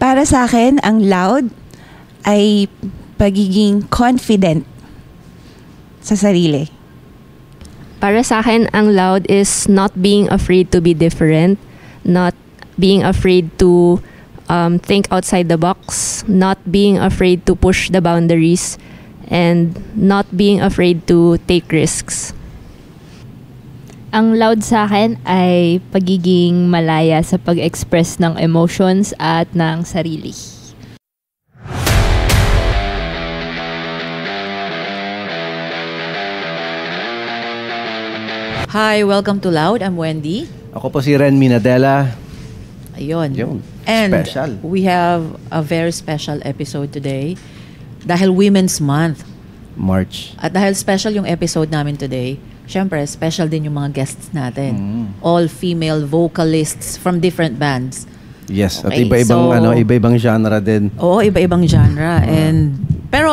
Para sa akin, ang loud ay pagiging confident sa sarili. Para sa akin, ang loud is not being afraid to be different, not being afraid to think outside the box, not being afraid to push the boundaries, and not being afraid to take risks. Ang loud sa akin ay pagiging malaya sa pag-express ng emotions at ng sarili. Hi, welcome to Loud. I'm Wendy. Ako po si Ren Minadela. Ayun. Yun. And Special. we have a very special episode today dahil Women's Month. March. At dahil special yung episode namin today, syempre, special din yung mga guests natin. All female vocalists from different bands. Yes, Okay, at iba-ibang so- iba-ibang genre din. Oo, iba-ibang genre. Pero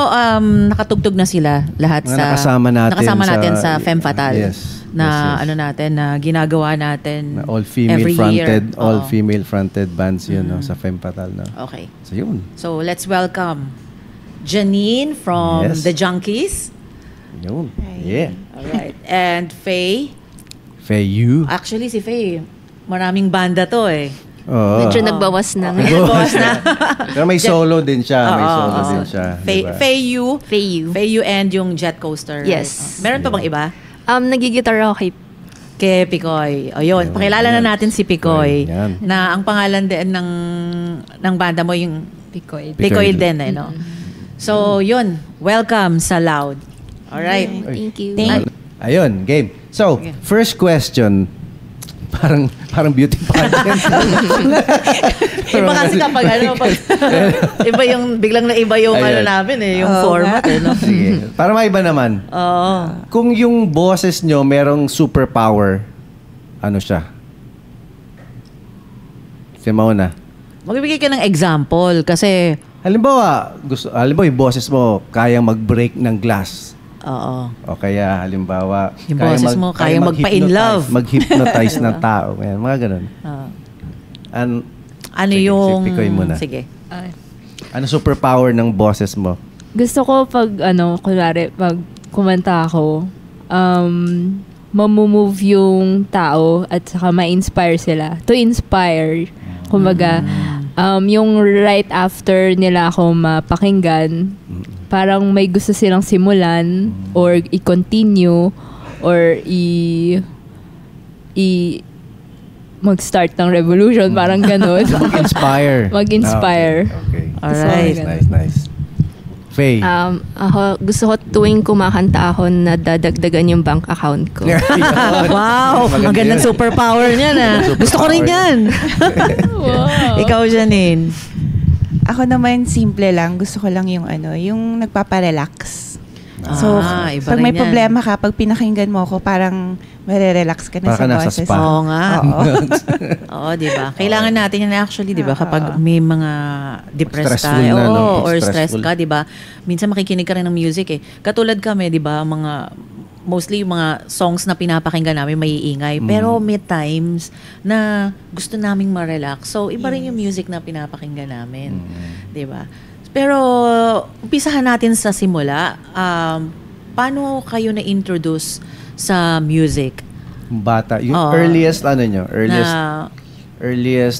nakatugtog na sila lahat Mga sa nakasama natin sa Femme Fatale. Yes. Na yes. na ginagawa natin Na all female every fronted, year. all Oo. female fronted bands yun no, sa Femme Fatale no. Okay. So yun. So let's welcome Janine from Yes. The Junkies. Yun. Yeah. Alright. And Faye. Fayu. Actually, si Faye, maraming banda to eh. Oo. Medyo nagbawas na. Bawas na. Pero may solo din siya, may Oo, solo oo. din siya. Diba? Fayu. Faye and yung Jet Coaster. Yes. Meron pa bang iba? Nagigitar ako kay Kay Picoy. O yun, pakilala na natin si Picoy. Yan. Na ang pangalan din ng banda mo yung Picoy. Picoy din eh, no? So, yun. Welcome sa Loud. Alright. Thank you. Ayun, game. So, first question. Parang beauty pageant. Iba kasi kapag iba yung, biglang naiba yung Ayan. namin eh, yung format eh, no? Sige. Para maiba naman. Oo. Kung yung boses nyo merong superpower, ano siya? Si Mauna. Magbibigay ka ng example kasi, Halimbawa, yung boses mo kayang mag-break ng glass. oo. O kaya, halimbawa, Yung boses mo, kayang magpa-in love. Mag-hypnotize ng tao. Ayan, mga ganun. Ano Sige, yung... Picoy muna. Sige. Ano superpower ng boses mo? Gusto ko pag kunwari, pag kumanta ako, mamumove yung tao at saka ma-inspire sila. To inspire. Kumbaga, yung right after nila ako mapakinggan, parang may gusto silang simulan or i-continue or mag-start ng revolution, parang ganun. Mag-inspire. Mag-inspire. Okay. Alright. Nice. Faye. Ako, gusto ko tuwing kumakanta ako na dadagdagan yung bank account ko. Wow! Ang gandang superpower niya na. Gusto ko rin yan. Wow. Ikaw, Janine. Ako naman, simple lang. Gusto ko lang yung yung nagpaparelax. So, iba pag rin may yan. problema ka, pag pinakinggan mo ako, parang marerelax ka na Parang sa nasa boses. spa. Oo nga. Oo. Oo, di ba? Kailangan natin yan actually, di ba? Kapag may mga depressed Stressful tayo, na, no? or stressed Stressful. ka, di ba? Minsan makikinig ka rin ng music eh. Katulad kami, di ba? Mostly yung mga songs na pinapakinggan namin may iingay. Pero may times na gusto naming ma-relax. So, iba rin yung music na pinapakinggan namin. Di ba? Pero, umpisahan natin sa simula. Paano kayo na-introduce sa music? Bata. Yung Oo. earliest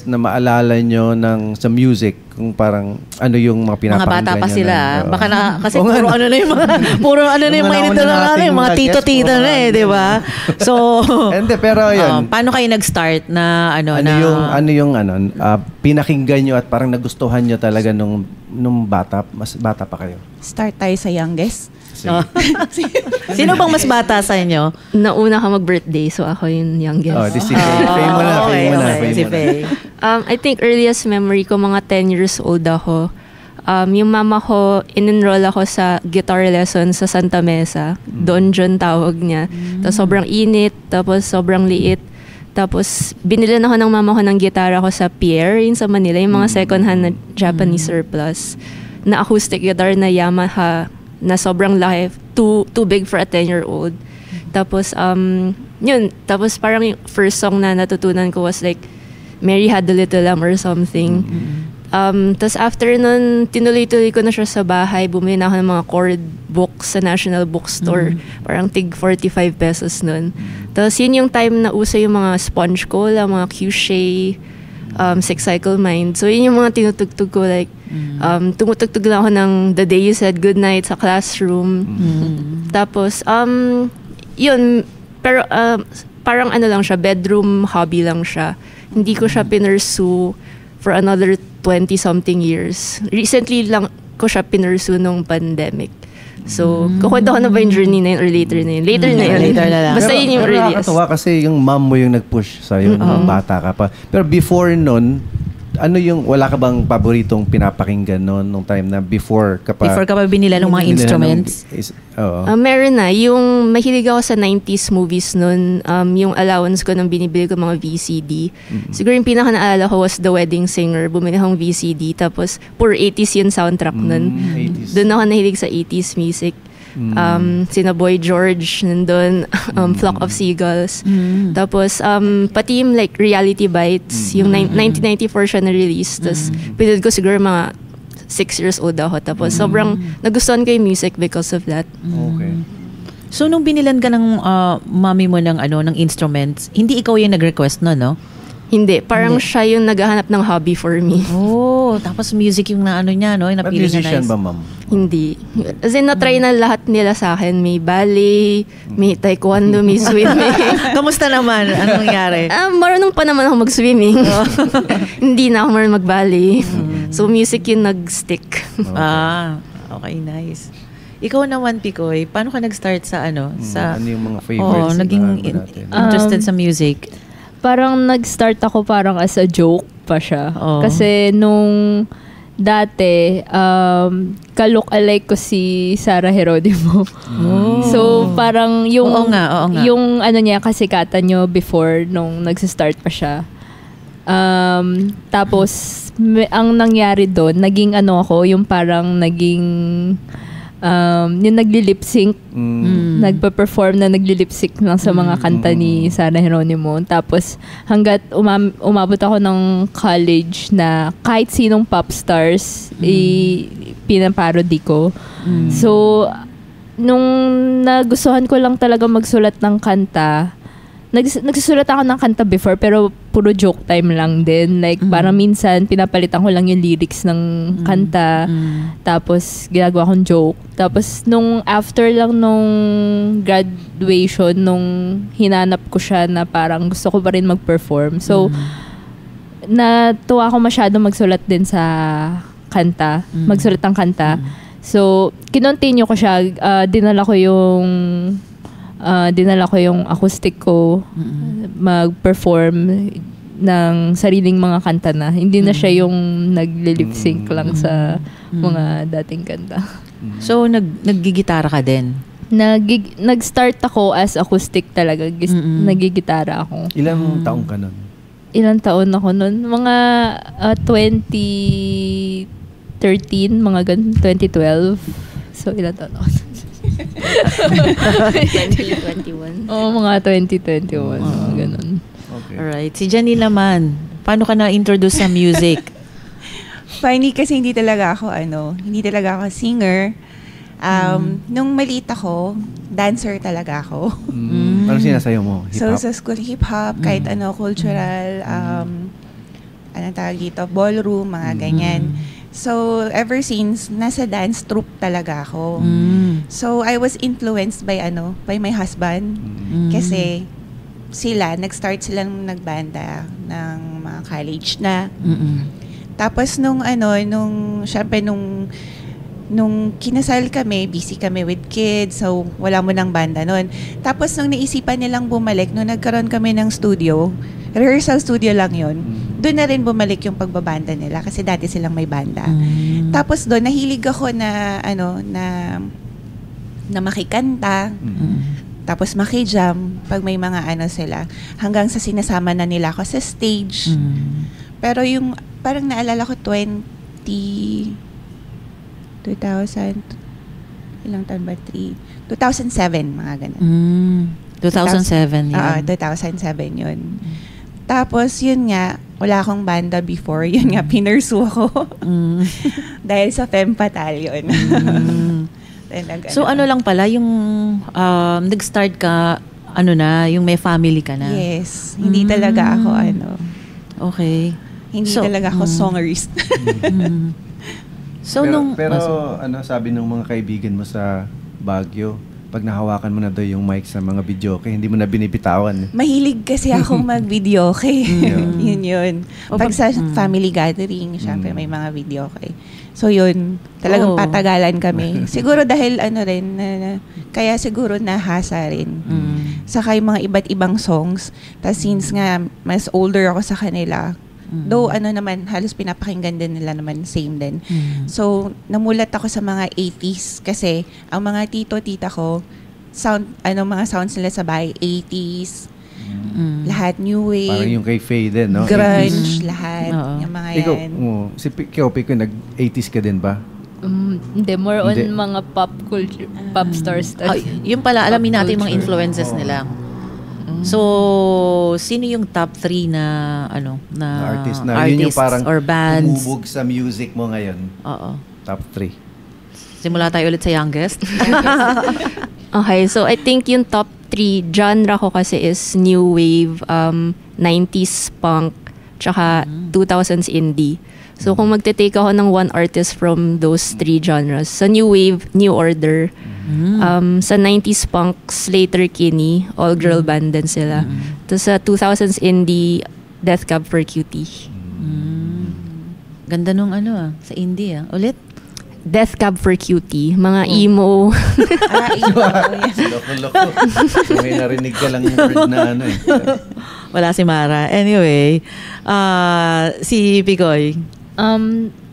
na maalala nyo sa music, kung parang ano yung mga Mga pinapakinggan bata pa nyo sila. na- Baka kasi Oo nga, puro no? ano na yung mga Yung mga nauna inito na nating yung mga mga tito-tita guest, na eh, di ba? So, Hindi, pero yun. paano kayo nag-start na Ano yung pinakinggan nyo at parang nagustuhan nyo talaga nung bata, mas bata pa kayo? Start tayo sa youngest. Oh. Sino bang mas bata sa inyo? Nauna ka mag-birthday, so ako yung youngest. Oh, di si Faye. Faye mo na, Faye mo na, Faye Si mo na. Faye. I think earliest memory ko, mga 10 years old ako. Yung mama ko, in-enroll ako sa guitar lesson sa Santa Mesa. Don John tawag niya. Tapos sobrang init, tapos sobrang liit. Tapos binilan ako ng mama ko ng gitara ko sa Pierre, yun sa Manila, yung mga second hand na Japanese surplus. Na acoustic guitar na Yamaha, na sobrang laki, too big for a 10-year-old. Tapos, yun. Tapos parang yung first song na natutunan ko was like, Mary Had a Little Lamb or something. Tapos after nun, tinuloy-tuloy ko na siya sa bahay. Bumili na ako ng mga chord books sa National Bookstore. Parang tig 45 pesos nun. Tapos yun yung time na uso yung mga Sponge Cola, mga Q-Shay, Six Cycle Mind. So yun yung mga tinutugtog ko. Like, tumutugtog lang ako ng The Day You Said Goodnight sa classroom. Tapos, yun, pero parang ano lang siya, bedroom hobby lang siya. Hindi ko siya pinursue for another 20-something years. Recently lang ko siya pinursue nung pandemic. So, kukwento ko na ba yung journey na yun or later na yun? Later na yun. Later na lang. Basta yun yung pero earliest. nakakatawa kasi yung mom mo yung nag-push sa'yo nung bata ka pa. Pero before nun, ano yung, wala ka bang paboritong pinapakinggan noon nung time na before ka pa binila ng mga instruments? Meron na. Yung mahilig ako sa 90s movies noon, yung allowance ko nung binibili ko mga VCD. Siguro yung pinaka naalala ko was The Wedding Singer. Bumili akong VCD. Tapos, pure 80s yung soundtrack nun. Doon ako nahilig sa 80s music. Sina Boy George nandun, Flock of Seagulls. Tapos pati yung like Reality Bites, yung 1994 siya na-release. Tapos pinod ko siguro mga 6 years old ako. Tapos sobrang nagustuhan ko yung music because of that. Okay. So nung binilan ka ng mami mo ng ng instruments, hindi ikaw yung nag-request no? Hindi, parang siya yung naghahanap ng hobby for me. Oh, tapos music yung niya, no? Yung napili niya. Musician nice. ba, ma'am? Hindi. As in, na-try na lahat nila sa akin. May ballet, may taekwondo, may swimming. Kamusta naman? Anong nangyari? Marunong pa naman ako mag-swimming. Hindi na ako marunong mag-ballet. So, music yung nag-stick. Okay, nice. Ikaw naman, Picoy, paano ka nag-start sa sa ano yung mga favorites? naging interested sa music? Parang nag-start ako parang as a joke pa siya. Oh. Kasi nung dati, ka-look-alike ko si Sarah Geronimo. So, parang yung, Oo nga. yung niya, kasikatan nyo before nung nag-start pa siya. Tapos, ang nangyari doon, naging ako, yung parang naging yung nagli-lip sync, nagpa-perform na nagli-lip sync lang sa mga kanta ni Sarah Geronimo. Tapos hanggat umabot ako ng college na kahit sinong pop stars pinaparody ko. So nung nagustuhan ko lang talaga magsulat ng kanta, nagsusulat ako ng kanta before pero puro joke time lang din. Like parang minsan pinapalitan ko lang yung lyrics ng kanta tapos ginagawa kong joke. Tapos nung after lang nung graduation, nung hinanap ko siya na parang gusto ko pa rin mag-perform. So natuwa ako masyado magsulat din sa kanta, magsulat ng kanta. So kinontinue ko siya, dinala ko yung acoustic ko mag-perform ng sariling mga kanta na. Hindi na siya yung nag-lip sync lang sa mga dating kanta. So, naggigitara ka din? Nag-start ako as acoustic talaga. Nagigitara ako. Ilang taong ka nun? Ilang taon ako nun? Mga 2013, mga ganun, 2012. So, ilang taon ako? 2021. Mga 2021. Mga ganun. Okay. Alright. Si Janine naman, paano ka na-introduce sa music? Funny kasi hindi talaga ako singer. Nung maliit ako, dancer talaga ako. Ano sinasayaw mo? Hip-hop? So sa school hip-hop, kahit cultural, anong tawag dito, ballroom, mga ganyan. So ever since, nasa dance troupe talaga ako. So I was influenced by my husband. Kasi nag-start silang nagbanda ng mga college na. Tapos nung kinasal kami, busy kami with kids, so wala mo ng banda noon. Tapos nung naisipan nilang bumalik, nung nagkaroon kami ng studio, rehearsal studio lang yon. Doon na rin bumalik yung pagbabanda nila kasi dati silang may banda. Tapos doon, nahilig ako na makikanta, tapos makijam pag may mga sila. Hanggang sa sinasama na nila ako sa stage. Pero yung, parang naalala ko 2000, ilang taon ba? 2007, mga ganun. 2007 yun. 2007 yun. Tapos, yun nga, wala akong banda before. Yun nga, pinursu ako. Dahil sa Femme Battalion. So, ano lang pala, yung nag-start ka, yung may family ka na? Yes. Hindi talaga ako, Okay. Hindi talaga ako songerist. So, pero sabi ng mga kaibigan mo sa Baguio, pag nahawakan mo na daw yung mic sa mga video, kaya hindi mo na binibitawan. Mahilig kasi akong mag-video, yun. Pag sa family gathering, syempre may mga video, So yun, talagang patagalan kami. Siguro dahil kaya siguro nahasa rin. Saka yung mga iba't ibang songs. Tapos since nga, mas older ako sa kanila, though naman, halos pinapakinggan din nila naman, same din. So, namulat ako sa mga 80s kasi ang mga tito-tita ko, mga sounds nila sa bahay, 80s, lahat new wave. Parang yung kay Faye din, no? Grunge, lahat. Yung mga yan. Ikaw, Pico, nag-80s ka din ba? Hindi, more on mga pop culture, pop stars. Yung pala, alamin natin yung mga influences nila. So, sino yung top 3 na artist artists yun yung parang or bands? Humubog sa music mo ngayon. Oo. Top 3. Simula tayo ulit sa youngest. Okay, so I think yung top 3 genre ko kasi is new wave, 90s punk, tsaka 2000s indie. So kung magte-take ako ng one artist from those 3 genres, sa new wave, New Order. Sa 90s punk, Slater Kinney, all-girl band din sila. Tapos sa 2000s indie, Death Cab for Cutie. Ganda nung sa indie Ulit? Death Cab for Cutie, mga emo. Loko-loko. May narinig ka lang yung word na Wala si Mara. Anyway, si Picoy.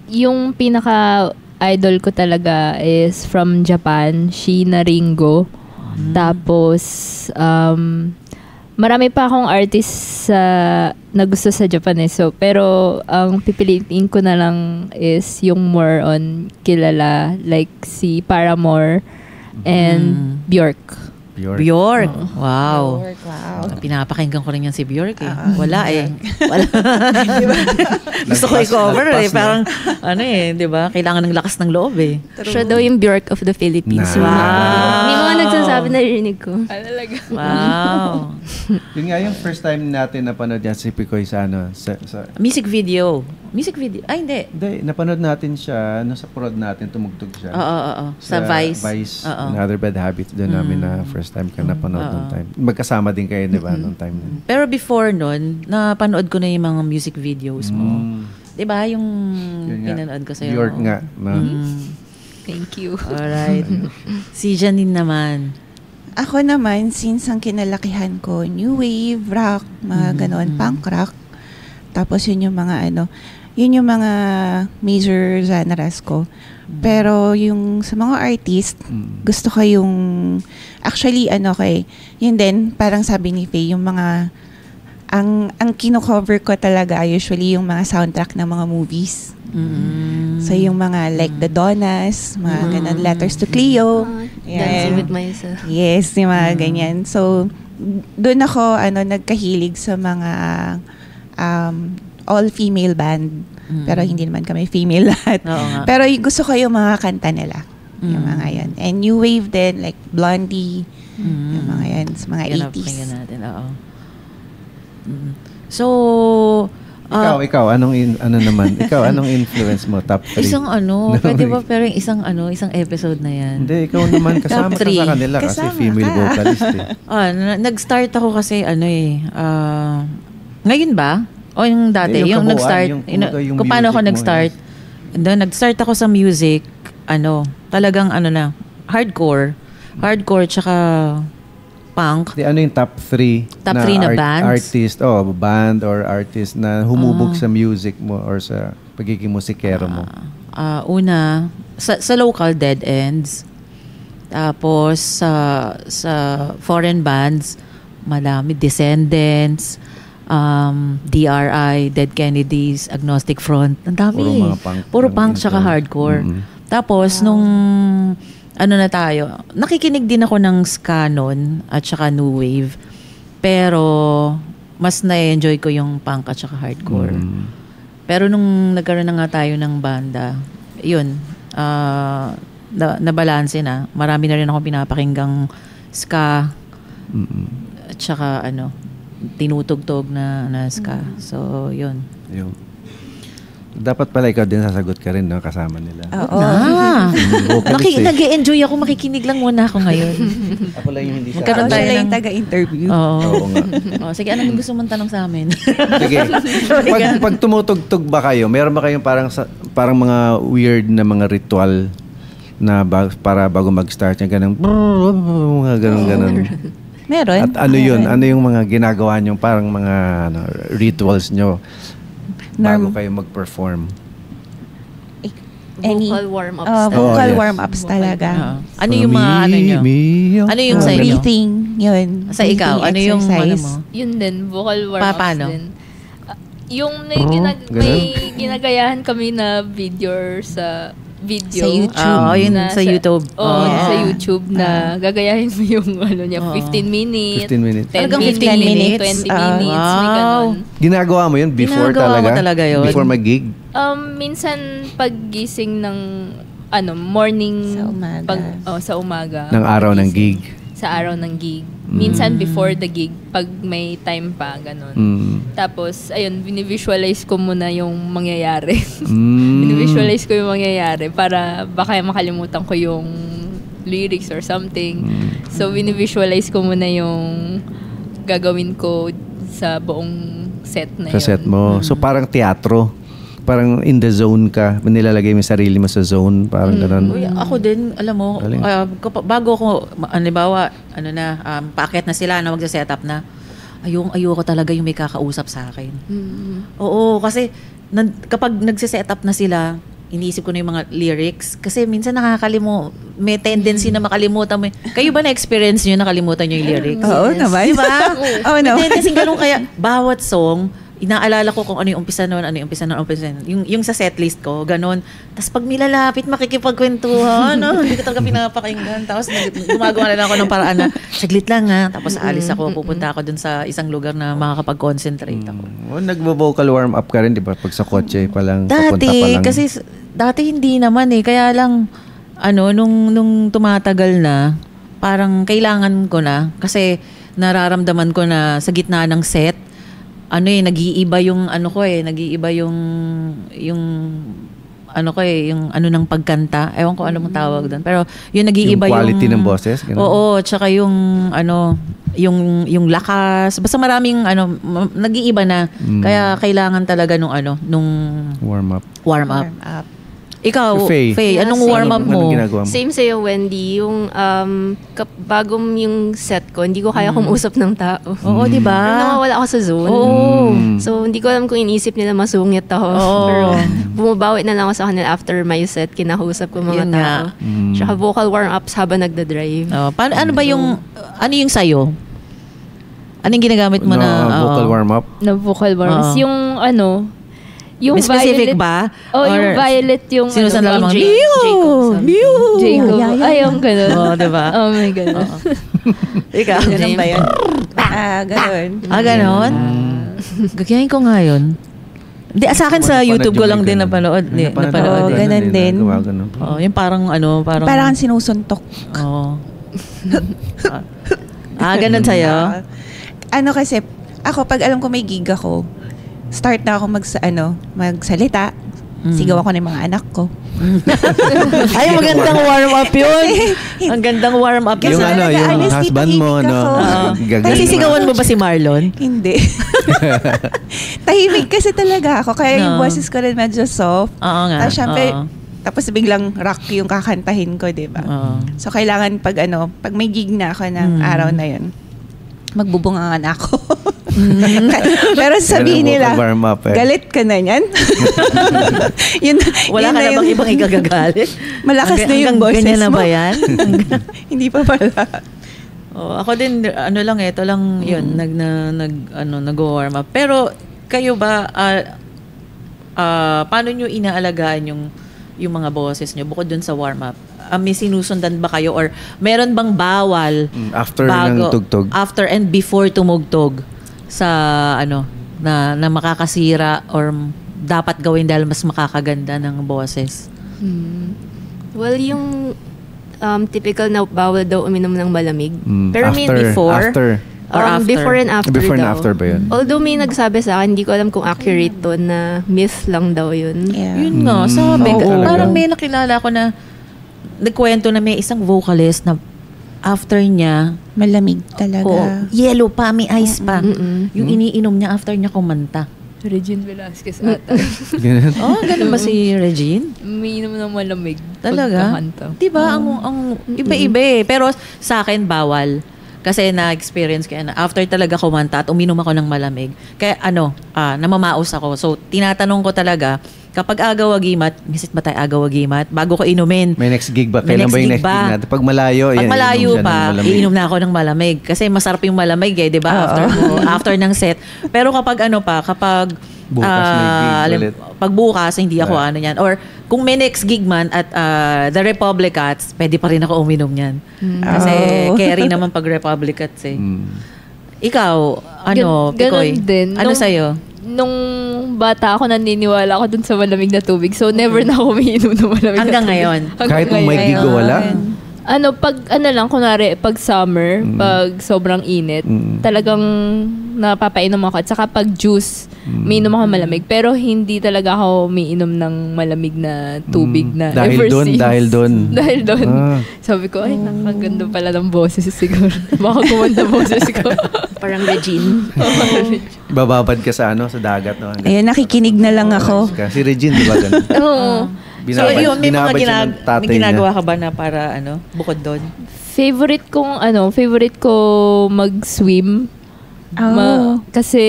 Yung pinaka-idol ko talaga is from Japan, Sheena Ringo. Tapos, marami pa akong artist na gusto sa Japan pero ang pipiliin ko na lang is yung more on kilala, like si Paramore and Bjork. Bjork. Wow. Bjork, wow. Pinapakinggan ko rin yan si Bjork Wala Wala. Gusto ko i-cover Parang, di ba? Kailangan ng lakas ng loob Siya daw yung Bjork of the Philippines. Wow. May mga nagsasabi na rinig ko. Talaga. Wow. Yun nga yung first time natin napanood yan si Picoy sa Music video. Ay, hindi. Hindi, napanood natin siya sa prod natin, tumugtog siya. Oo. Sa Vice. Vice, Another Bad Habits. Doon namin na first time ka napanood noong time. Magkasama din kayo, di ba, noong time na. Pero before nun, napanood ko na yung mga music videos mo. Di ba? Yung pinanood ko sa'yo. Bjork nga. Thank you. Alright. Si Janine naman. Ako naman, since ang kinalakihan ko, new wave, rock, mga ganon, punk rock. Tapos yun yung mga yun yung mga major genres ko. Pero yung sa mga artist, gusto ko yung, actually yun din, parang sabi ni Faye, yung mga, ang kino-cover ko talaga usually yung mga soundtrack ng mga movies. So yung mga like The Donnas, mga ganun, Letters to Cleo. Dancing with Myself. Yes, yung mga ganyan. So, doon ako nagkahilig sa mga all-female band. Pero hindi naman kami female lahat. Pero gusto ko yung mga kanta nila. Yung mga yan. And new wave din, like Blondie. Yung mga yan, sa mga 80s. Natin, So, ikaw, anong influence mo? Top 3? Isang pwede ba pero isang episode na yan? Hindi, ikaw naman kasama ka sa kanila kasi female vocalist Nag-start ako kasi ngayon ba? O yung dati, yung nag-start, kung paano ako nag-start. Nag-start ako sa music, talagang hardcore tsaka punk. Ano yung top 3? Top 3 na bands? Artist, band or artist na humubog sa music mo or sa pagiging musikero mo? Una, sa local, Dead Ends. Tapos, sa foreign bands, madami, Descendants, DRI, Dead Kennedys, Agnostic Front. Ang dami. Puro mga punk. Puro punk tsaka hardcore. Tapos, nung na tayo, nakikinig din ako ng ska nun at saka new wave. Pero, mas na-enjoy ko yung punk at saka hardcore. Pero nung nagkaroon na nga tayo ng banda, yun, nabalanse na. Marami na rin ako pinapakinggang ska at saka tinutugtog na ska. So, yun. Dapat pala ikaw din sasagot ka rin, no? Kasama nila. Oo. Nag-enjoy ako, makikinig lang muna ako ngayon. Ako lang yung hindi sa Magkaroon tayo Siya lang ng yung taga-interview. Oo nga. Sige, anong gusto mong tanong sa amin? Sige. Pag tumutugtog ba kayo, meron ba kayong parang mga weird na mga ritual na para bago mag-start yung ganun, mga ganun. Meron. At ano yun? Ano yung mga ginagawa nyo, parang mga rituals nyo bago kayo mag-perform? Vocal warm-ups. Vocal yes. warm-ups talaga. Ano yung mga nyo? Ano yung sa inyo? Breathing, yun. Sa ikaw, ano yung mo? Yun din, vocal warm-ups Paano? din. Yung may ginagayahan kami na video sa video. Sa YouTube. Yun sa YouTube. Sa YouTube na gagayahin mo yung 15 minutes. 15 minutes. 10 Talagang 15 15 minutes, minutes? 20 minutes, may ganun. Ginagawa mo yun before Ginagawa mo talaga yun? Before mag-gig? Minsan paggising ng morning Sa umaga. sa umaga. Ng araw ng gig? Sa araw ng gig. Minsan before the gig, pag may time pa, ganun. Tapos, ayun, binivisualize ko muna yung mangyayari. Binivisualize ko yung mangyayari para baka makalimutan ko yung lyrics or something. So, binivisualize ko muna yung gagawin ko sa buong set na yun. Sa set mo. So, parang teatro. Parang in the zone ka. Nilalagay mo yung sarili mo sa zone. Parang ganun. Uy, ako din, alam mo, bago ako, halimbawa, paakyat na sila na magsa-set up na, ayoko talaga yung may kakausap sa akin. Oo, kasi kapag nagsa-set up na sila, iniisip ko na yung mga lyrics. Kasi minsan may tendency na makalimutan mo. Kayo ba na-experience nyo nakalimutan nyo yung lyrics? Oo naman. Diba? Oo naman. May tendency ganun kaya, bawat song, inaalala ko kung ano yung umpisa noon, Yung sa setlist ko, ganun. Tapos pag nilalapit, makikipagkwentuhan, hindi ko talaga pinapakinggan. Tapos gumagawa na lang ako ng paraan na, saglit lang tapos aalis ako, pupunta ako dun sa isang lugar na makakapag-concentrate ako. Nagvo-vocal warm-up ka rin, di ba? Pag sa kotse pa lang, papunta pa lang. Kasi dati hindi naman Kaya lang, nung tumatagal na, parang kailangan ko na. Kasi nararamdaman ko na sa gitna ng set, nag-iiba yung nag-iiba yung ng pagkanta. Ewan ko ano mong tawag doon. Pero yung nag-iiba yung quality ng boses. Ganun. Oo, tsaka yung yung lakas. Basta maraming nag-iiba na. Kaya kailangan talaga nung warm up. Ikaw, Faye, anong same. warm up mo? Anong ginagawa mo? Same sa'yo, Wendy. Yung bago yung set ko, hindi ko kaya kumusap ng tao. Oo, di ba? Nawawala ako sa zone. Oo. So, hindi ko alam kung iniisip nila masungit ako. Oo. Pero bumabawi na lang ako sa kanila after my set. Kinahusap ko mga Yun tao. nga. Tsaka vocal warm-ups habang nagdadrive. Ano ba yung, ano yung sayo? Anong ginagamit mo na? Vocal warm-up? Na vocal warm-ups. Oo. Yung May specific violet, ba? yung violet yung Sinusan lang mga, Jacob. Ay, yung ganun. Oo, diba? Oh my God. Ikaw, Ganun ba yun? Ganun. Ganon? Gagayahin ko nga yun. Hindi, sa akin sa YouTube ko lang din napanood. Napanood. Ganun din. Yung parang Parang sinusuntok. Oo. Ganun sa'yo? Kasi, ako, pag alam ko may gig ako, start na ako magsalita. Sigaw ako ng mga anak ko. Ay, magandang warm-up yun. Ang gandang warm-up yun. Yung yung husband mo, Kasi sigawan mo ba si Marlon? Hindi. Tahimik kasi talaga ako. Kaya yung boses ko rin medyo soft. Oo nga. Tapos syempre, tapos biglang rock yung kakantahin ko, di ba? So, kailangan pag may gig na ako ng araw na yun, magbubungangan ako. Pero sabihin nila, galit ka na yan. Wala ka na bang ibang igagagalit? Malakas na yung boses ganyan na mo. ba yan? Hindi pa pala. Ako din, ito lang yun, nag-warm up. Pero, kayo ba, paano nyo inaalagaan yung mga boses nyo bukod dun sa warm up? May sinusundan ba kayo or meron bang bawal after ng tugtog? After and before tumugtog sa na makakasira or dapat gawin dahil mas makakaganda ng boses? Well, yung typical na bawal daw uminom ng malamig. Pero may before? Or after? Before and after Before and daw. after ba yun? Although may nagsabi sa akin, hindi ko alam kung accurate to na myth lang daw yun. Yeah. Yun nga, sabi. Oo. Parang may nakilala ko na nagkwento na may isang vocalist na after niya, Malamig talaga. yellow pa, may ice pa. Mm-mm. Yung iniinom niya after niya kumanta. Regine Velasquez ata. Ganun. Oh, ganun ba si Regine? Umiinom ng malamig. Talaga? Pagkakanta. Diba? Ang iba-iba eh. Pero sa akin, bawal. Kasi na-experience ko yan. After talaga kumanta at uminom ako ng malamig. Kaya namamaos ako. So, tinatanong ko talaga, kapag agaw-agimat, misit ba tayo agaw-agimat? Bago ko inumin. May next gig ba? May Kailan next ba yung gig next ba? gig natin? Pag malayo, Pag yan, malayo inom siya ng pa, malamig. iinom na ako ng malamig. Kasi masarap yung malamig eh, di ba? After ng set. Pero kapag kapag Bukas may gig ulit. pag bukas, hindi ako yan. Or kung may next gig man at the Republic Cats, pwede pa rin ako uminom yan. Kasi carry naman pag Republic Cats eh. Ikaw, Pikoy? Ganon din. Ano sa'yo? Nung bata ako, naniniwala ako dun sa malamig na tubig. So, never na ako umiinom ng malamig na Hanggang tubig. ngayon? Kahit kung may gig o wala? Kunwari, pag summer, pag sobrang init, talagang napapainom ako. At saka pag juice, umiinom ako malamig. Pero hindi talaga ako umiinom ng malamig na tubig na Dahil ever doon, since. dahil doon. Dahil doon. Ah. Sabi ko, ay, nakaganda pala ng boses siguro. Baka kumanda boses ko. Parang Regine. Bababad ka sa sa dagat. No? Ayun, nakikinig na lang ako. Si Regine, di ba ganun? Oo. So, yun, may mga binabad siya ng tatay may ginagawa niya. ka ba na para, bukod doon? Favorite ko mag-swim. Kasi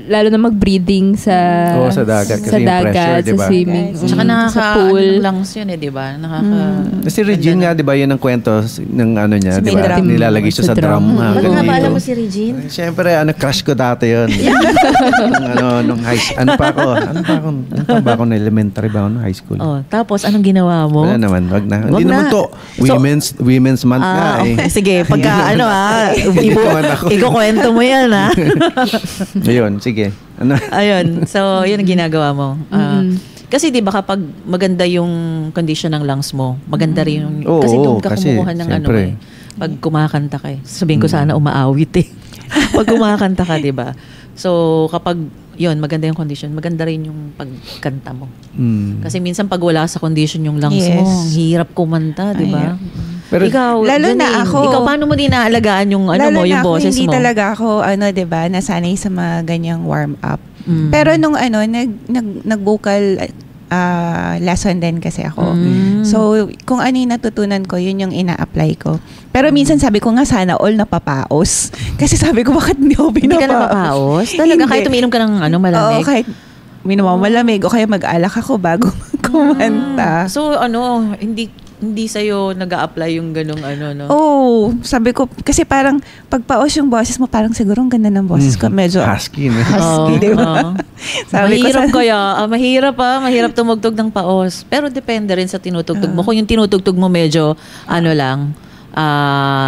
lalo na mag-breathing sa Oo, sa dagat. Kasi sa yung dagat, pressure, sa diba? swimming. Tsaka sa pool. lungs yun di ba? Si Regine nga, di ba, yun ang kwento ng niya, di ba? drum. Nilalagay siya sa drum. Ba't nga ba alam mo Ganito. si Regine? Siyempre, crush ko dati yun. Nung high school. Ano pa ako na elementary ba ako? High school. Oh, tapos anong ginawa mo? Wala naman, wag na. Wag Hindi naman na. to. Women's month nga eh. Okay. Sige, pagka Hindi naman ako. ikukwento mo yan Ayun, sige. Ayun, so yun ang ginagawa mo. Kasi di ba kapag maganda yung condition ng lungs mo, maganda rin yung, Oo, kasi doon ka kasi, kumukuha ng siyempre. pag kumakanta ka eh. Sabihin ko sana umaawit eh. Pag kumakanta ka, di ba? So kapag yun, maganda yung condition, maganda rin yung pagkanta mo. Kasi minsan pag wala sa condition yung lungs mo, ang hirap kumanta, di ba? Pero Ikaw, Lalo na Janine, ako. ikaw, paano mo din naalagaan yung Lalo yung na ako, boses hindi mo? talaga ako, 'di ba, nasanay sa mga ganyang warm up. Pero nung nag-vocal lesson din kasi ako. So, kung ano yung natutunan ko, yun yung ina-apply ko. Pero minsan sabi ko nga, sana all napapaos. Kasi sabi ko, bakit hindi ako Hindi ka napapaos? Talaga, Hindi. kahit umiinom ka ng malamig? Oo, kahit uminom ako malamig o kaya mag-alak ako bago kumanta. So, hindi sa'yo nag-a-apply yung ganong no? Oh, sabi ko, kasi parang pagpaos yung boses mo, parang siguro ang ganda ng boses ko. Medyo husky na. husky, di ba? Sabi ko, Mahirap kaya. Mahirap tumugtog ng paos. Pero depende rin sa tinutugtog mo. Kung yung tinutugtog mo medyo,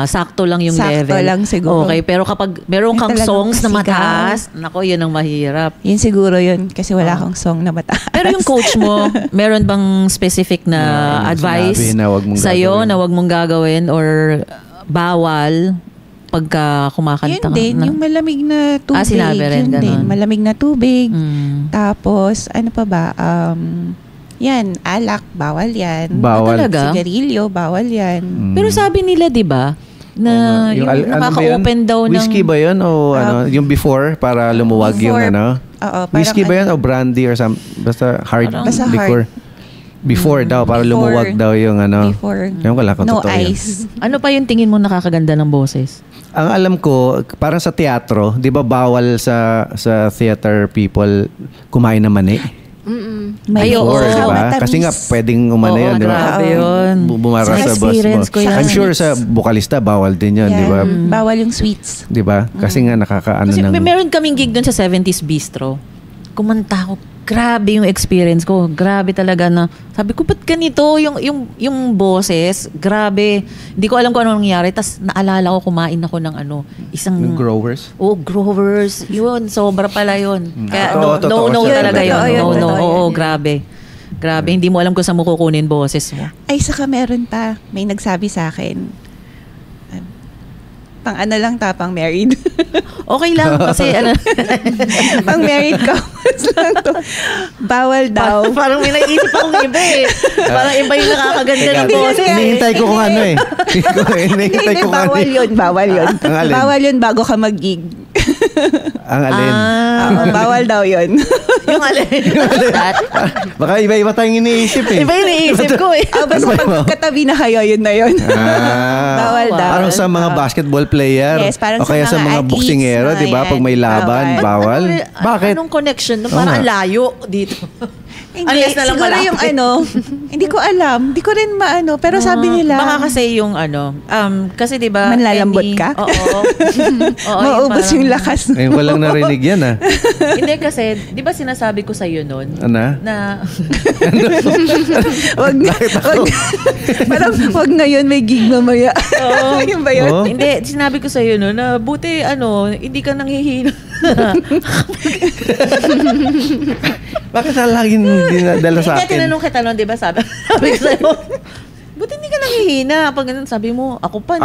sakto lang yung Sakto level. lang siguro. Okay, pero kapag meron May kang talagang songs na sigaw. mataas, nako, yun ang mahirap. Yun siguro yun, kasi wala akong song na mataas. Pero yung coach mo, meron bang specific na yung advice sinabi na wag mong sa'yo gagawin. na wag mong gagawin or bawal pagka kumakanta Yun din, yung malamig na tubig. sinabi rin, yun din, ganun. malamig na tubig. Mm. Tapos, ano pa ba? Yan, alak, bawal yan. Bawal. Talaga? Sigarilyo, bawal yan. Pero sabi nila, di ba, na yung ano ba yun? nakaka-open daw ng... Whiskey ba yun? O yung before, para lumuwag yung Before. Oo, parang Whiskey ba yun? O brandy or basta hard Basta liquor? Before daw, para Before. lumuwag daw yung Before. Kaya wala kung No totoo yun. ice. Ano pa yung tingin mo nakakaganda ng boses? Ang alam ko, parang sa teatro, di ba bawal sa theater people kumain ng mani? May oo. Before, di ba? matamis. Kasi nga pwedeng umano Oo, yun, di ba? grabe yun. Bumara Sa sa boss mo. experience ko yan. I'm sure sa bukalista, bawal din yun, di ba? Bawal yung sweets. Di ba? Kasi nga nakakaano Kasi ng... meron kaming gig doon sa 70s Bistro. Kumanta ako grabe yung experience ko. Grabe talaga na, sabi ko, ba't ganito? Yung boses, grabe. Hindi ko alam kung ano nangyari. Tapos naalala ko, kumain ako ng isang... Yung growers? Growers. Yun, sobra pala yun. Kaya Totoo no siya. talaga yun. Totoo yun. Oo, grabe. Grabe, hindi mo alam kung saan mo kukunin boses mo. Ay, saka meron pa. May nagsabi sa akin. Pang pang married. Okay lang kasi Pang married couples lang to. Bawal daw. Parang may naisip akong iba eh. Parang iba yung nakakaganda ng boses. Hinihintay ko kung ano eh. Hinihintay ko kung ano bawal yun, bawal yun. Ang alin? Bawal yun bago ka mag-gig. Ang alin. Bawal daw yun. Yung alin. Baka iba-iba tayong iniisip eh. Iba yung naisip ko eh. Basta pagkatabi na kayo, yun na yun. Bawal daw. Parang sa mga basketball player. Yes, parang o kaya sa sa mga mga athletes boksingero, na di ba? yan. Pag may laban, bawal. Bakit? Anong connection? Oo Parang nga. ang layo dito. Hindi, Alias na lang siguro malapit. yung hindi ko alam. Hindi ko rin maano. Pero sabi nila, Baka kasi yung kasi di ba Manlalambot ka? Oo. Oo, maubos yung lakas. Ngayon ko lang narinig yan ah. Hindi kasi, di ba sinasabi ko sa'yo nun? Ano? Na, wag na yun, may gig mamaya. Yun ba yun? Oh? hindi, sinabi ko sa'yo nun na buti, hindi ka nanghihina. Bakit na laging dinadala sa Hindi, akin? tinanong kita nun, di ba? Sabi ko sa'yo, buti hindi ka nanghihina. Pag ganun, sabi mo, ako pa.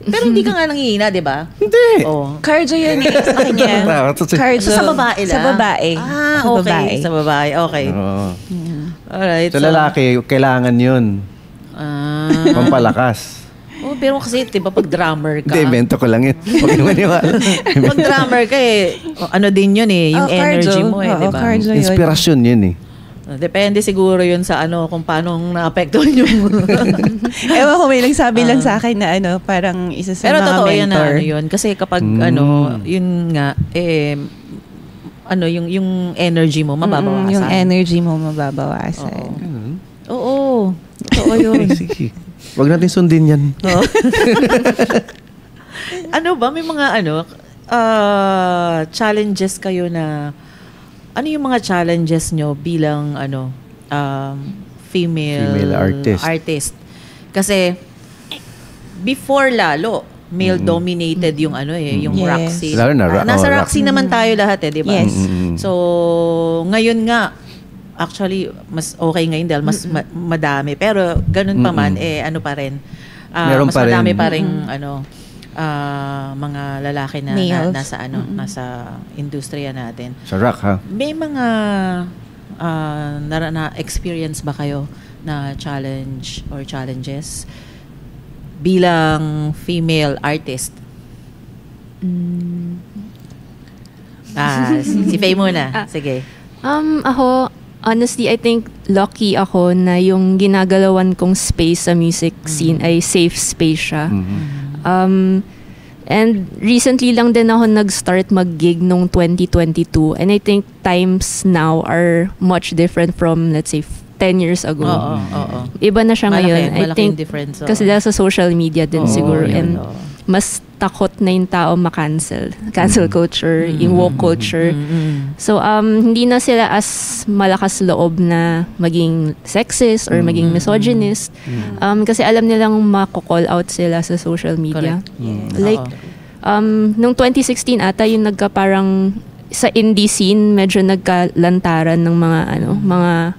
Pero hindi ka nga nanghihina, di ba? Hindi. Oh. Cardio yun eh. Sa kanya. Cardio. Sa babae lang? Sa babae. Ah, Sa okay. babae. Sa babae, okay. Oo. Alright. Sa lalaki, kailangan yun. Pampalakas. Oh, pero kasi, di ba, pag drummer ka, Hindi, invento ko lang yun. Huwag naman maniwala. pag drummer ka ano din yun yung energy cardio. mo di ba? Cardio yun. Inspirasyon yun eh. Depende siguro yun sa kung paano naapektuhan yung... Ewan ko, may nagsabi lang sa akin na parang isa sa Pero mga totoo yan na mentor. yun. Kasi kapag yun nga, yung energy mo mababawasan. Yung energy mo mababawasan. Oo. Totoo yun. Sige. Huwag natin sundin yan. Ano ba? May mga challenges kayo na... Ano yung mga challenges nyo bilang female artist? Kasi before lalo, male-dominated yung yung Yes. rock scene. Lalo na Nasa rock. rock scene naman tayo lahat di ba? Yes. So, ngayon nga, actually, mas okay ngayon dahil mas madami. Pero ganun pa man, ano pa rin. Meron mas pa rin. madami pa rin, mga lalaki na Males. nasa industriya natin. Sa rock ha? May mga na-experience ba kayo na challenge or challenges bilang female artist? Si Faye muna. Sige. Ako, honestly, I think lucky ako na yung ginagalawan kong space sa music scene ay safe space siya. And recently lang din ako nag-start mag-gig nung 2022. And I think times now are much different from, let's say, 10 years ago. Oo. Iba na siya ngayon. I think, difference. kasi dahil sa social media din siguro. yun. And mas takot na yung tao ma-cancel. Cancel culture, yung woke culture. So, hindi na sila as malakas loob na maging sexist or maging misogynist. Kasi alam nilang mako-call out sila sa social media. Like, nung 2016 ata, yung parang sa indie scene, medyo nagkalantaran ng mga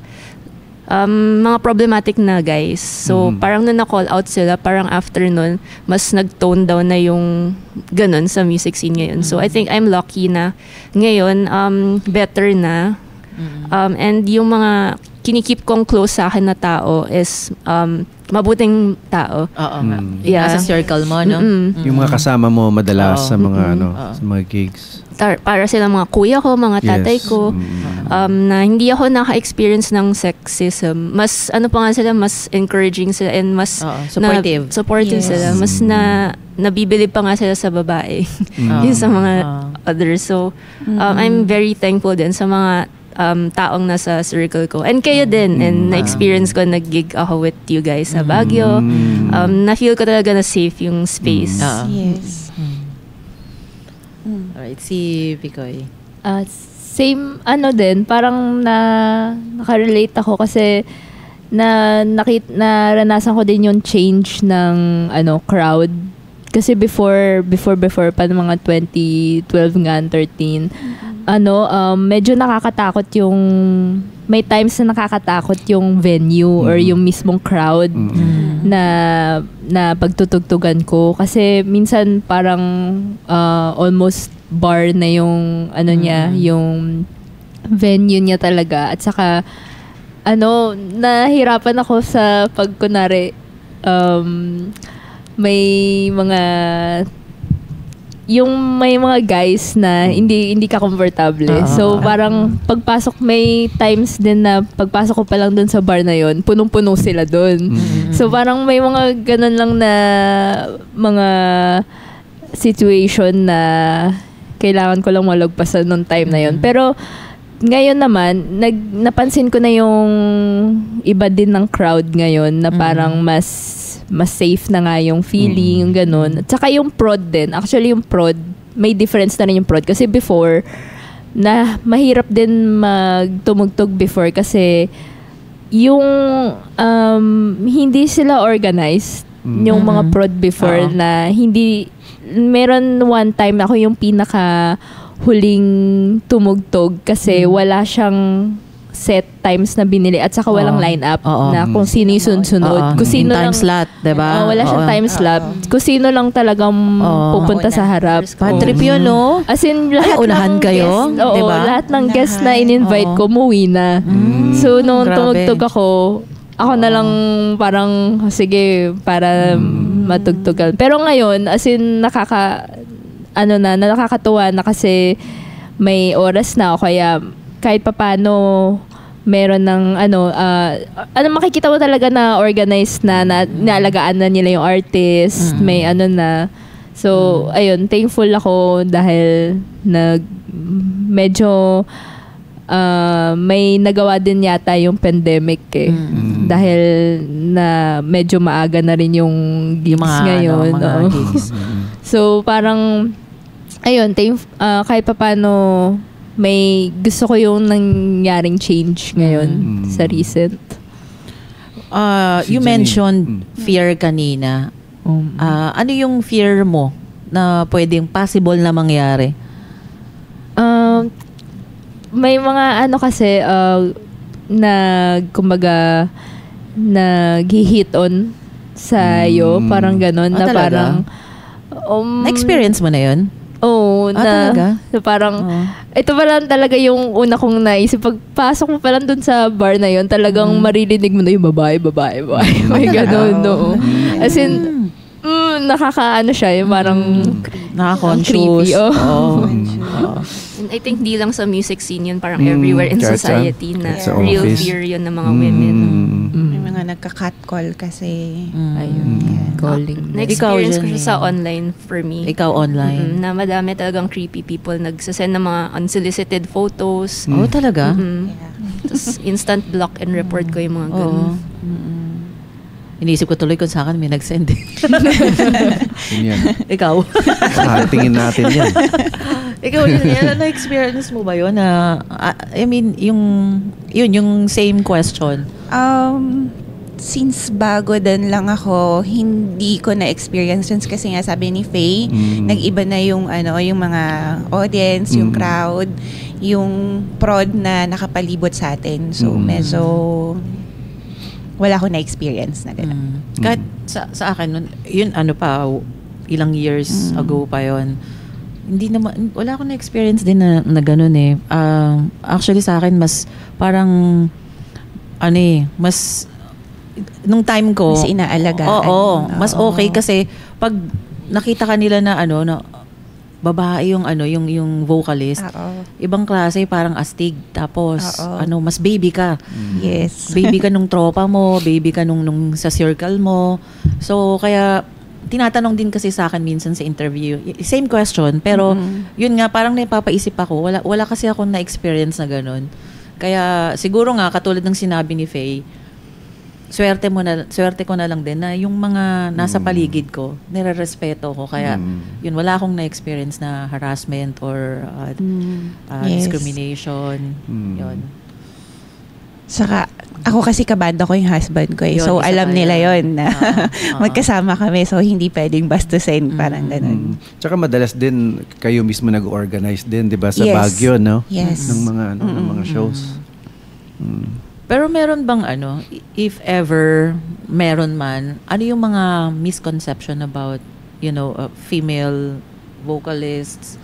problematic na guys. So, parang nung na-call out sila, parang after nun, mas nag-tone down na yung ganun sa music scene ngayon. So, I think I'm lucky na ngayon, better na. And yung mga kinikip kong close sa akin na tao is mabuting tao. Oo nga. Yeah. Nasa circle mo, no? Yung mga kasama mo madalas Oo. sa mga sa mga gigs. Para sila mga kuya ko, mga tatay Yes. ko, na hindi ako naka-experience ng sexism. Mas, pa nga sila, mas encouraging sila and mas supportive. supportive Yes. sila. Mas nabibilib pa nga sila sa babae. Yun sa mga others. So, I'm very thankful din sa mga taong nasa circle ko. And kayo din. And na-experience ko, nag-gig ako with you guys sa Baguio. Na-feel ko talaga na safe yung space. Yes. Alright, si Picoy. Same, din, parang nakarelate ako kasi naranasan ko din yung change ng crowd. Kasi before pa ng mga 2012 nga, 13, medyo nakakatakot may times na nakakatakot yung venue or yung mismong crowd na pagtutugtugan ko. Kasi minsan parang almost bar na yung niya, yung venue niya talaga. At saka nahirapan ako sa pagkunari may mga guys na hindi ka komportable. So parang pagpasok, may times din na pagpasok ko pa lang doon sa bar na yon, punong-puno sila doon. So parang may mga ganun lang na mga situation na kailangan ko lang malagpasan nung time na yon. Pero ngayon naman, napansin ko na yung iba din ng crowd ngayon na parang mas safe na nga yung feeling, yung ganun. At saka yung prod din. Actually, yung prod, may difference na rin yung prod. Kasi before, na mahirap din magtumugtog before kasi yung hindi sila organized. Yung mga prod before na hindi, meron one time ako yung pinaka huling tumugtog kasi wala siyang set times na binili at saka walang line-up na kung sino yung sunod. Kung sino time lang, slot, diba? wala siyang time slot. Kung sino lang talagang pupunta sa harap. Bad trip yun, no? As in, lahat unahan ng kayo, guest, diba? lahat ng guests na in-invite ko, umuwi na. So, nung tumugtog ako na lang parang, sige, para matugtugan. Pero ngayon, as in, nakakatuwa na kasi may oras na ako, kaya kahit papano meron ng makikita mo talaga na organized na naalagaan na nila yung artist, may na. So, ayun, thankful ako dahil medyo may nagawa din yata yung pandemic dahil na medyo maaga na rin yung gigs ngayon. Mga gigs. So, parang ayun, kahit papano may gusto ko yung nangyaring change ngayon sa recent. You mentioned fear kanina. Ano yung fear mo na pwedeng possible na mangyari? May mga kasi kumbaga nag-hit on sa'yo, parang ganon na talaga? parang Na-experience mo na yun? Na parang ito pa lang talaga yung una kong naisip. Pagpasok mo pa lang dun sa bar na yun, talagang maririnig mo na yung babae. May ganun, no. As in, nakakaano siya, yung parang nakaka-conscious. creepy. And I think di lang sa music scene yun, parang everywhere in society na sa real office. fear yun ng mga women. May mga nagka-catcall kasi. Ayun, calling. Na-experience ko Jen, siya sa online for me. Ikaw online? Na madami talagang creepy people nagsasend ng mga unsolicited photos. Oh, talaga? Tapos instant block and report ko yung mga ganun. Inisip ko tuloy kung sa akin may nag-send. Yan. Ikaw? Tingin natin yan. Ikaw, na-experience mo ba yun? I mean, yung same question. Since bago din lang ako, hindi ko na-experience yun kasi nga sabi ni Faye, nag-iba na yung yung mga audience, yung crowd, yung prod na nakapalibot sa atin. So medyo wala ko na-experience na gano'n. Kahit sa akin nun, yun ilang years ago pa yun. Hindi naman, wala akong na-experience din na gano'n eh. Actually sa akin, mas parang, mas, nung time ko, Mas inaalagaan. mas okay kasi pag nakita ka nila na na babae yung vocalist, ibang klase, parang astig. Tapos, mas baby ka. Yes. Baby ka nung tropa mo, baby ka nung sa circle mo. So, kaya, tinatanong din kasi sa akin minsan sa interview, same question, pero yun nga, parang napapaisip ako, wala kasi akong na-experience na ganun. Kaya, siguro nga, katulad ng sinabi ni Faye, swerte ko na lang din na yung mga nasa paligid ko, nirerespeto ko. Kaya, yun, wala akong na-experience na harassment or Yes. discrimination. Yun. Saka, ako kasi kabanda ko yung husband ko eh. Yun, So, isa alam pa nila yun. yon na magkasama kami. So, hindi pwedeng bastusin. Parang ganun. Tsaka madalas din kayo mismo nag-organize din, 'di ba, sa Yes. Baguio, no? Yes. Ng mga ng mga shows. Pero meron bang if ever meron man, ano yung mga misconception about, female vocalists?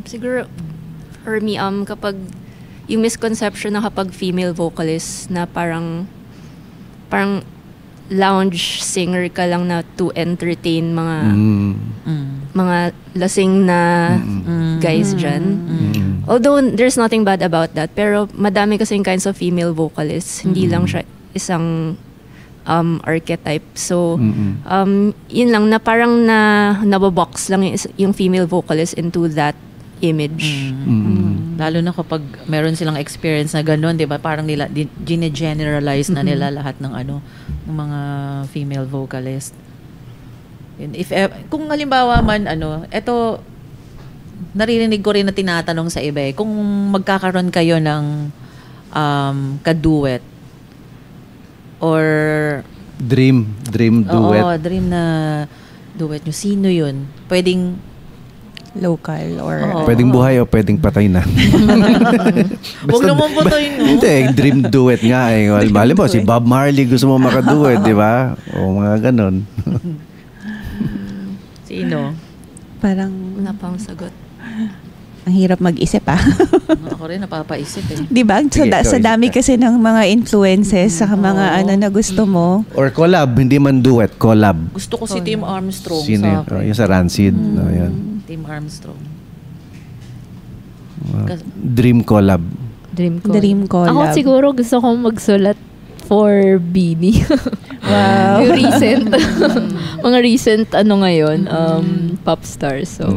Siguro, for me, kapag yung misconception na kapag female vocalist na parang lounge singer ka lang na to entertain mga lasing na guys dyan. Although there's nothing bad about that, pero madami kasing kinds of female vocalists. Hindi lang siya isang archetype. So, yun lang, na parang nababox lang yung female vocalist into that image. Lalo na kapag meron silang experience na gano'n, 'di ba? Parang nila gine-generalize na nila lahat ng ng mga female vocalist. Yun, kung halimbawa man eto naririnig ko rin na tinatanong sa iba kung magkakaroon kayo ng ka-duet or Dream duet. Oo, dream na duet nyo. Sino 'yun? Pwedeng Local or... Oo. Pwedeng buhay o pwedeng patay na. Huwag naman patayin, no? Hindi, dream duet nga eh. Mali mo, si Bob Marley gusto mo makaduet, di ba? O mga ganon. Sino? Parang... Wala pa akong sagot. Ang hirap mag-isip Ako rin napapaisip eh. Di ba? So, Sige, ikaw, sa isip dami ka. kasi ng mga influences sa mga na gusto mo. Or collab, hindi man duet, collab. Gusto ko si Tim Armstrong Sino sa yun? akin. Yung sa Rancid. No, yan. Tim Armstrong. Dream collab. Dream ko. Dream collab. Ako siguro gusto kong magsulat for Beanie. Wow. Yung recent. Mga recent ngayon, pop stars. So,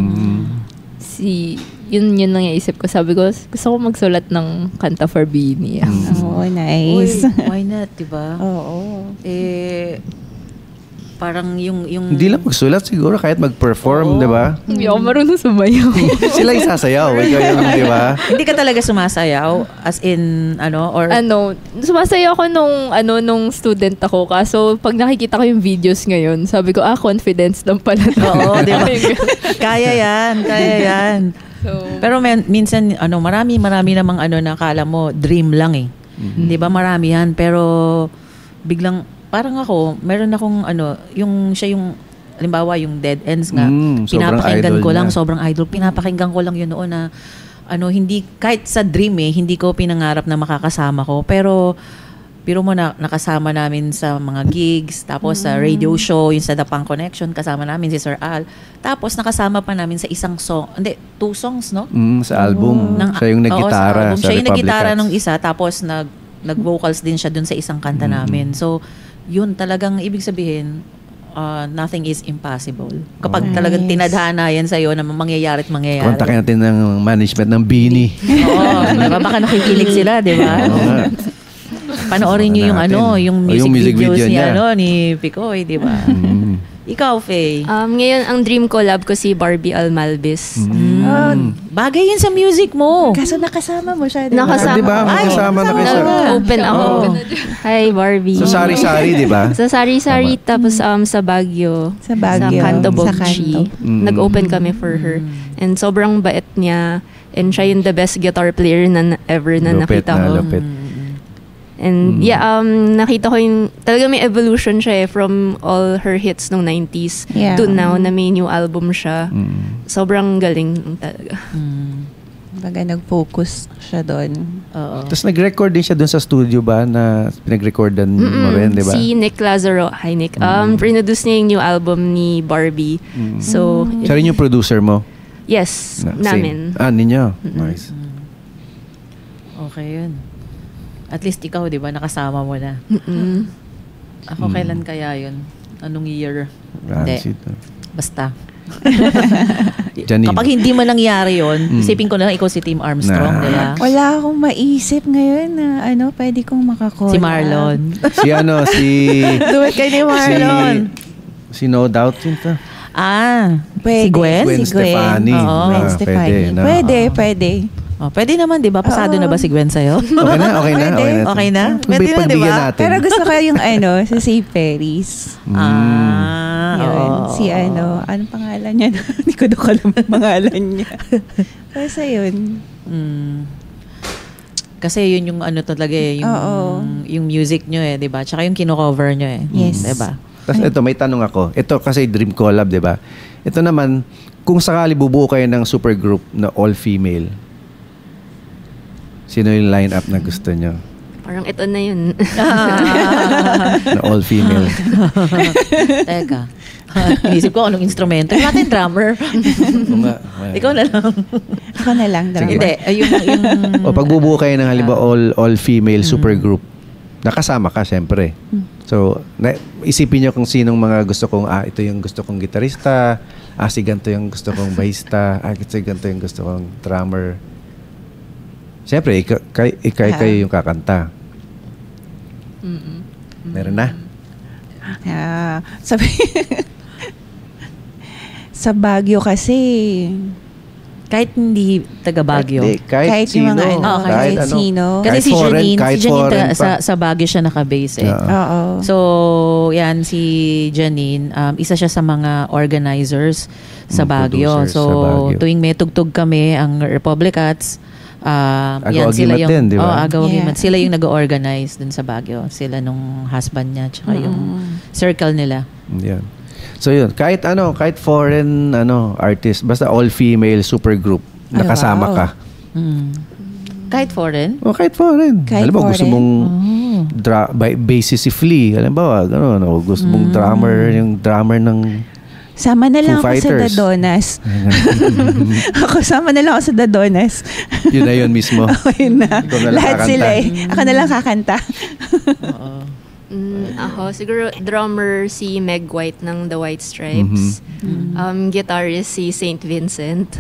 yun lang yung isip ko. Sabi ko, gusto ko magsulat ng kanta for Beanie. Oh, Uy, nice. why not, diba? Oo. Parang yung... Hindi lang magsulat siguro, kahit mag-perform, di ba? Hindi ako marunong sumayaw. Sila yung sasayaw, ikaw yung, di ba? Hindi ka talaga sumasayaw? As in, or... Sumasayaw ako nung student ako. Kaso, pag nakikita ko yung videos ngayon, sabi ko, confidence lang pala. Oo, di ba? Kaya yan. So, Pero minsan, marami namang nakala mo, dream lang eh. Di ba? Marami yan. Pero, biglang, parang ako, meron akong yung halimbawa yung Dead Ends nga, pinapakinggan ko lang, sobrang idol. Pinapakinggan ko lang yun noon na, hindi, kahit sa dream hindi ko pinangarap na makakasama ko. Pero, biro mo na, nakasama namin sa mga gigs, tapos sa radio show, yung sa The Punk Connection, kasama namin si Sir Al. Tapos, nakasama pa namin sa isang song, 2 songs, no? Sa album. Siya yung nag-gitara sa Siya yung Republic nag-gitara Cats. nung isa, tapos nag-vocals din siya dun sa isang kanta namin. So, yun talagang ibig sabihin, nothing is impossible. Kapag talagang tinadhana yan sa'yo na mangyayari at mangyayari. Kontakin natin ng management ng Beanie. Oo, diba? Baka nakikinig sila, di ba? Panoorin nyo yung yung music videos ni Picoy, di ba? Ikaw, Faye. Ngayon, ang dream collab ko si Barbie Almalbis. Bagay yun sa music mo. Kaso nakasama mo siya, di ba? Nakasama. Di ba? Magkasama na kayo sa... Nag-open ako. Hi, Barbie. So, sari-sari, di ba? Sa sari-sari, tapos sa Baguio. Sa Baguio. Sa Canto Sa Bogchi. Canto. Nag-open kami for her. And sobrang bait niya. And siya yung the best guitar player na ever na Lupit nakita na, ko. lupit. And nakita ko yung, talaga may evolution siya from all her hits nung 90s to now na may new album siya. Sobrang galing talaga. Baga nag-focus siya doon. Oo. Tapos nag-record din siya dun sa studio ba na pinag-recordan mo rin, di ba? Si Nick Lazaro. Hi, Nick. Produce niya yung new album ni Barbie. So, Siya rin yung producer mo? yes, Same. namin. Ninyo? Nice. Okay yun. At least ikaw, di ba, nakasama mo na. Ako, kailan kaya yun? Anong year? Hindi. Rancid. Basta. Janine. Kapag hindi man nangyari yun, isipin ko na lang ikaw si Team Armstrong, Nah. di ba? Wala akong maisip ngayon na pwede kong makakola. Si Marlon. Do it kay ni Marlon. Si No Doubt yun to. Si Gwen? Gwen Si Gwen. Stefani. Oo. Gwen Ah, Stefani. pwede, no? Pwede. Oh, pwede naman, di ba? Pasado Oo. na ba si Gwen sa'yo? Okay na. Okay na? Pwede na, di Pagbigyan ba? natin. Pero gusto ko yung si St. Paris. Yun. Oo. Si anong pangalan niya? Hindi ko doon alam ang pangalan niya. Basta yun. Kasi yun yung talaga yung music nyo di ba? Tsaka yung kino-cover nyo Yes. Di ba? Tapos ito, may tanong ako. Ito kasi Dream Collab, di ba? Ito naman, kung sakali bubuo kayo ng supergroup na all-female, sino yung line-up na gusto nyo? Parang ito na yun. Na all-female. Teka. Inisip ko anong instrumento. Yung ating drummer. Ikaw na lang. Ako na lang. Drama. Hindi. Yung O pag bubuo kayo ng halimbawa all-female supergroup, nakasama ka syempre. So, isipin nyo kung sinong mga gusto kong, ito yung gusto kong gitarista, si ganito yung gusto kong bahista, si ganito yung gusto kong drummer. Siyempre, kayo yung kakanta. Meron na? Sabi, sa Baguio kasi, kahit hindi taga Baguio. kahit yung sino. mga kahit sino. Kasi Kahit si foreign, Janine, kahit foreign pa. sa Baguio siya nakabase Oo. So, yan si Janine, isa siya sa mga organizers sa Baguio. Producers So, sa Baguio. tuwing may tugtog kami, ang Republicats, yan sila yung din, di ba? Agaw-agimat. Sila yung nag-organize dun sa Baguio. Sila nung husband niya, tsaka yung circle nila. Yan. So yun, kahit foreign artist, basta all-female supergroup, nakasama wow. ka. Kahit foreign? O kahit foreign. Kahit Alam mo, gusto mong bassist si Flea. Alam ba, gusto mong yung drummer ng Sama na lang Foo ako sa Fighters. Dadonas. Sama na lang ako sa Dadonas. yun na yun mismo. Okay na. Ikaw na lang Lahat kakanta. sila Ako na lang kakanta. Ako, siguro drummer si Meg White ng The White Stripes. Guitarist si Saint Vincent.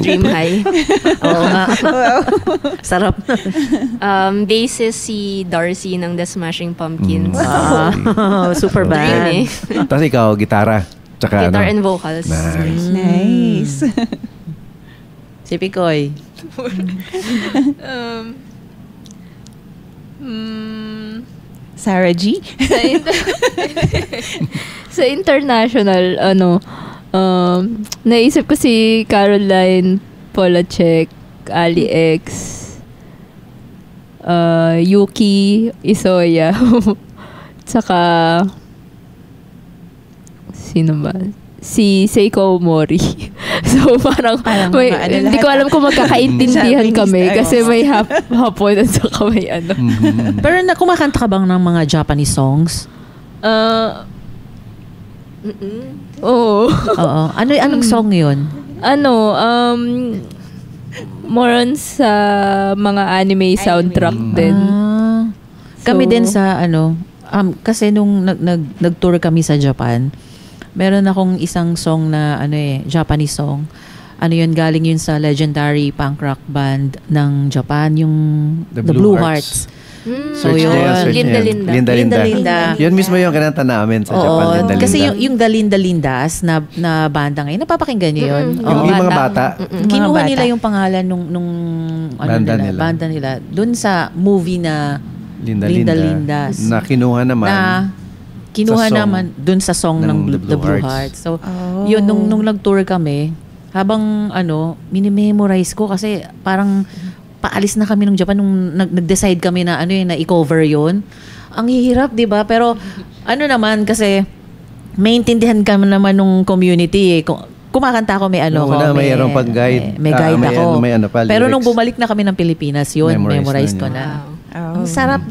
Dream High. Oo nga. Sarap. Bassist si Darcy ng The Smashing Pumpkins. Super Dream band. eh. Tapos ikaw, gitara. Tsaka Guitar and vocals. Nice. Nice. Si Picoy. Sarah G. Sa international, naisip ko si Caroline Polachek, Ali X, Yuki Isoya, tsaka sino ba? Si Seiko Mori. So parang hindi ko alam kung magkakaintindihan kami kasi may hapon at saka may Pero kumakanta ka bang ng mga Japanese songs? Oo. Oo. Anong song yun? More on sa mga anime soundtrack din. Kami So, din sa kasi nung nag-tour kami sa Japan, meron akong isang song na Japanese song. Yun, galing yun sa legendary punk rock band ng Japan, yung The Blue Hearts. So Search yun. na yan, search na yan. Linda. Linda. Yun mismo yung kinanta namin sa Oo, Japan. Linda. kasi yung The Lindas na banda ngayon, napapakinggan niyo yun? Yung mga bata. Kinuha Mga nila bata. yung pangalan nung banda nila. Doon sa movie na Linda. Lindas. Na kinuha naman. Kinuha sa song naman dun sa song ng The Blue Hearts. So, yun, nung nag-tour kami, habang minimemorize ko kasi parang paalis na kami ng Japan nung nag-decide kami na na i-cover yun. Ang hirap, di ba? Pero naman kasi maintindihan kami naman nung community kumakanta ako, may mayroong pag-guide. May guide ako. May Pero nung lyrics. bumalik na kami ng Pilipinas, yun, memorize ko na. Ang sarap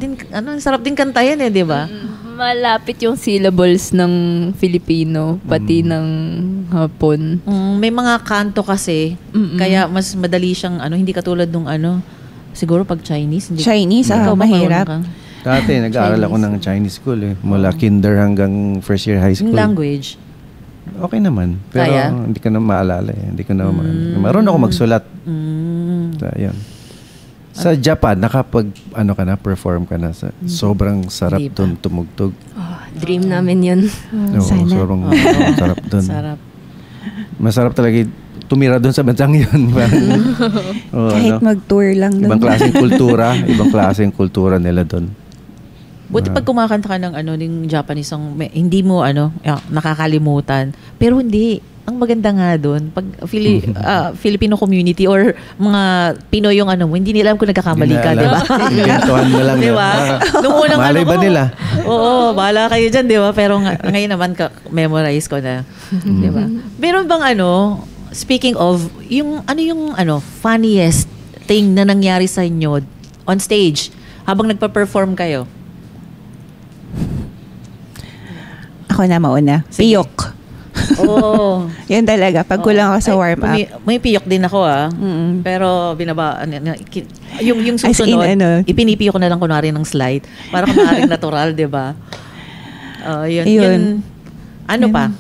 din kantayan di ba? Malapit yung syllables ng Filipino, pati ng Hapon. May mga kanto kasi, kaya mas madali siyang, hindi katulad nung siguro pag Chinese. Chinese, Ikaw ba, mahirap. marunong ka? Dati, nag-aaral ako ng Chinese school. Mula kinder hanggang first year high school. Yung language. Okay naman. Pero Kaya? hindi ko na maalala eh. Hindi ko na marunong ako magsulat. So, yun. Sa Japan, perform ka na. Sobrang sarap Di ba? dun tumugtog. Dream namin yun. Oo, Sana. sobrang sarap dun. Sarap. Masarap talaga tumira dun sa bansang yun. Oo, Kahit mag-tour lang Ibang doon. klaseng kultura nila dun. Buti pag kumakanta ka ng ng Japanese song, hindi mo nakakalimutan. Pero hindi. Ang maganda nga doon, pag Filipino community or mga Pinoy yung hindi nila alam kung nagkakamali ka, di ba? Inventuhan mo lang. Di ba? Nung unang Malay ba nila? Oo, bahala kayo dyan, di ba? Pero ngayon naman, memorize ko na. Di ba? Meron bang speaking of, yung funniest thing na nangyari sa inyo on stage habang nagpa-perform kayo? Ako na mauna. Sige. Piyok. Oo. Yun talaga. Pag kulang ako sa warm-up. May piyok din ako Pero yung As in, susunod, ano? ipinipiyok ko na lang kunwari ng slide para kumaring natural, di ba? Yun. Yun. Ano pa?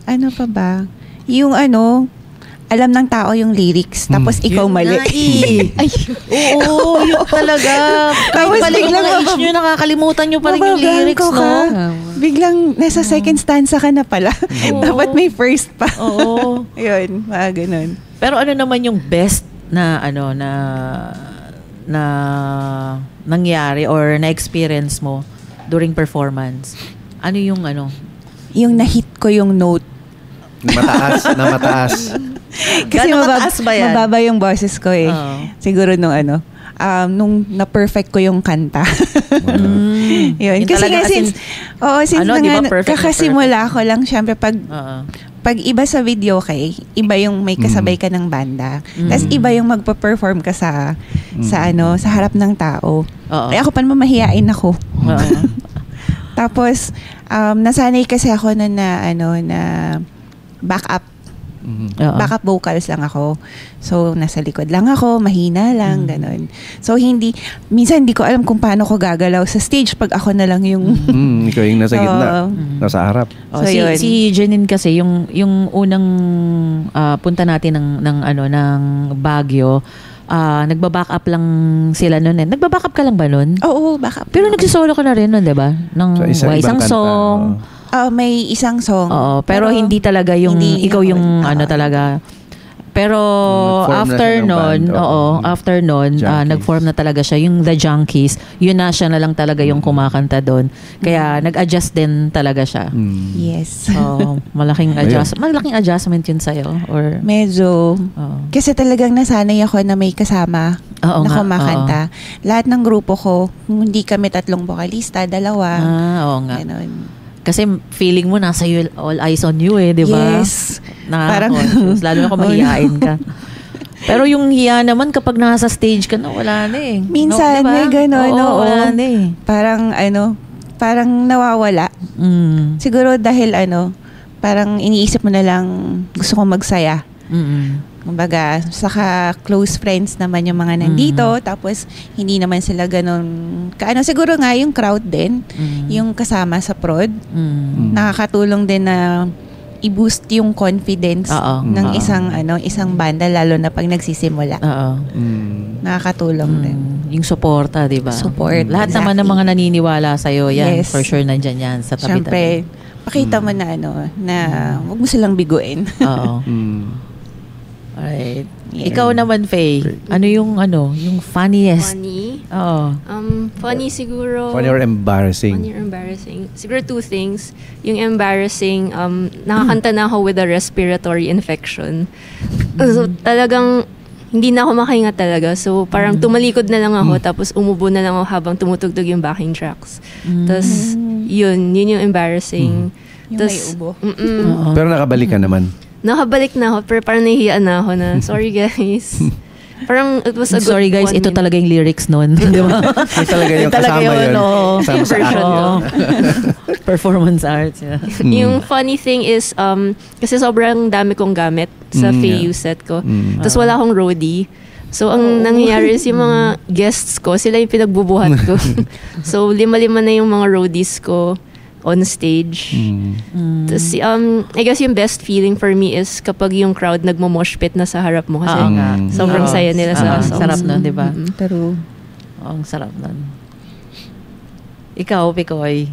Ano pa ba? Yung alam ng tao yung lyrics, tapos ikaw Yun mali. nga eh. Oo, yun talaga. Kahit Tapos pala yung biglang mga age nyo, nakakalimutan nyo pa rin yung lyrics, Mababangko ka. no? Biglang nasa second stanza ka na pala. Dapat may first pa. Oo. Yun, mga ganun. Pero ano naman yung best na na nangyari or na-experience mo during performance? Ano yung Yung na-hit ko yung note. Na mataas. Kasi Gano'ng mataas ba yan? mababa yung boses ko eh. Oo. Siguro nung na-perfect ko yung kanta. Yun. Yun Kasi talaga, nga since di ba, perfect na kakasimula ko lang, syempre pag Oo. pag iba sa video iba yung may kasabay ka ng banda. Tapos iba yung magpa-perform ka sa harap ng tao. Oo. Ay ako pa naman mahihain ako. Oo. Tapos nasanay kasi ako na backup Oo. backup vocals lang ako. So, nasa likod lang ako, mahina lang, ganun. So, minsan hindi ko alam kung paano ko gagalaw sa stage pag ako na lang yung... Ikaw yung nasa gitna. Nasa harap. Oh, So, yun. si Janine kasi yung unang punta natin ng Baguio, nagba-back up lang sila noon. Nagba-back up ka lang ba noon? Oo, backup. Pero nagsisolo ka na rin noon, 'di ba? Ng So, isang ibang kanta, song. May isang song. Oo, pero hindi talaga yung hindi ikaw ako. yung talaga. Pero Nag-form na siya ng band, after nun, Junkies. nag-form na talaga siya. Yung The Junkies, yun na siya na lang talaga yung kumakanta doon. Kaya nag-adjust din talaga siya. Yes. So, malaking adjustment yun sa'yo? Or, Medyo. oo. Kasi talagang nasanay ako na may kasama Oo na nga, kumakanta. Lahat ng grupo ko, hindi kami 3 vokalista, 2. Oo nga. Ganun. Kasi feeling mo nasa all eyes on you di ba? Yes. Nakaka-conscious. Lalo na kung mahihain ka. Pero yung hiya naman kapag nasa stage ka na, wala na eh. Minsan, diba? may gano'n. Oo, wala na eh. Parang nawawala. Siguro dahil parang iniisip mo na lang gusto kong magsaya. Kumbaga, saka close friends naman yung mga nandito, tapos hindi naman sila ganun, siguro nga yung crowd din, yung kasama sa prod, nakakatulong din na i-boost yung confidence ng isang banda, lalo na pag nagsisimula. Oo. Nakakatulong din. Yung suporta, di ba? Support, Lahat naman ng mga naniniwala sa'yo, yan, Yes. for sure nandyan yan sa tabi-tabi. Siyempre, pakita mo na na wag mo silang biguin. Oo. Alright. Ikaw naman, Faye. Ano yung funniest? Funny? Oo. Funny siguro. Funny or embarrassing? Funny or embarrassing. Siguro 2 things. Yung embarrassing, nakakanta na ako with a respiratory infection. So, talagang hindi na ako makahinga talaga. So, parang tumalikod na lang ako, tapos umubo na lang ako habang tumutugtog yung backing tracks. Tapos, yun yung embarrassing. Yung may ubo. Pero nakabalik ka naman. Nakabalik na ako, pero parang nahihiyaan na ako na, sorry guys. Parang it was a good Sorry guys, 1 ito minute. talaga yung lyrics nun. Di ba? Yung talaga yung Talaga kasama yun, yun. oo. Kasama sa Version act. ko. Performance arts. Yeah. Yung funny thing is, kasi sobrang dami kong gamit sa FAU set ko. Tapos wala akong roadie. So, ang nangyayari is yung mga guests ko, sila yung pinagbubuhat ko. So, 5 na yung mga roadies ko. on stage. Mm. Tas, I guess yung best feeling for me is kapag yung crowd nagmo-mosh pit na sa harap mo kasi Oo nga. sobrang Oo. saya nila sa songs. Sarap nun, di ba? True. Ang sarap nun. Ikaw, Picoy.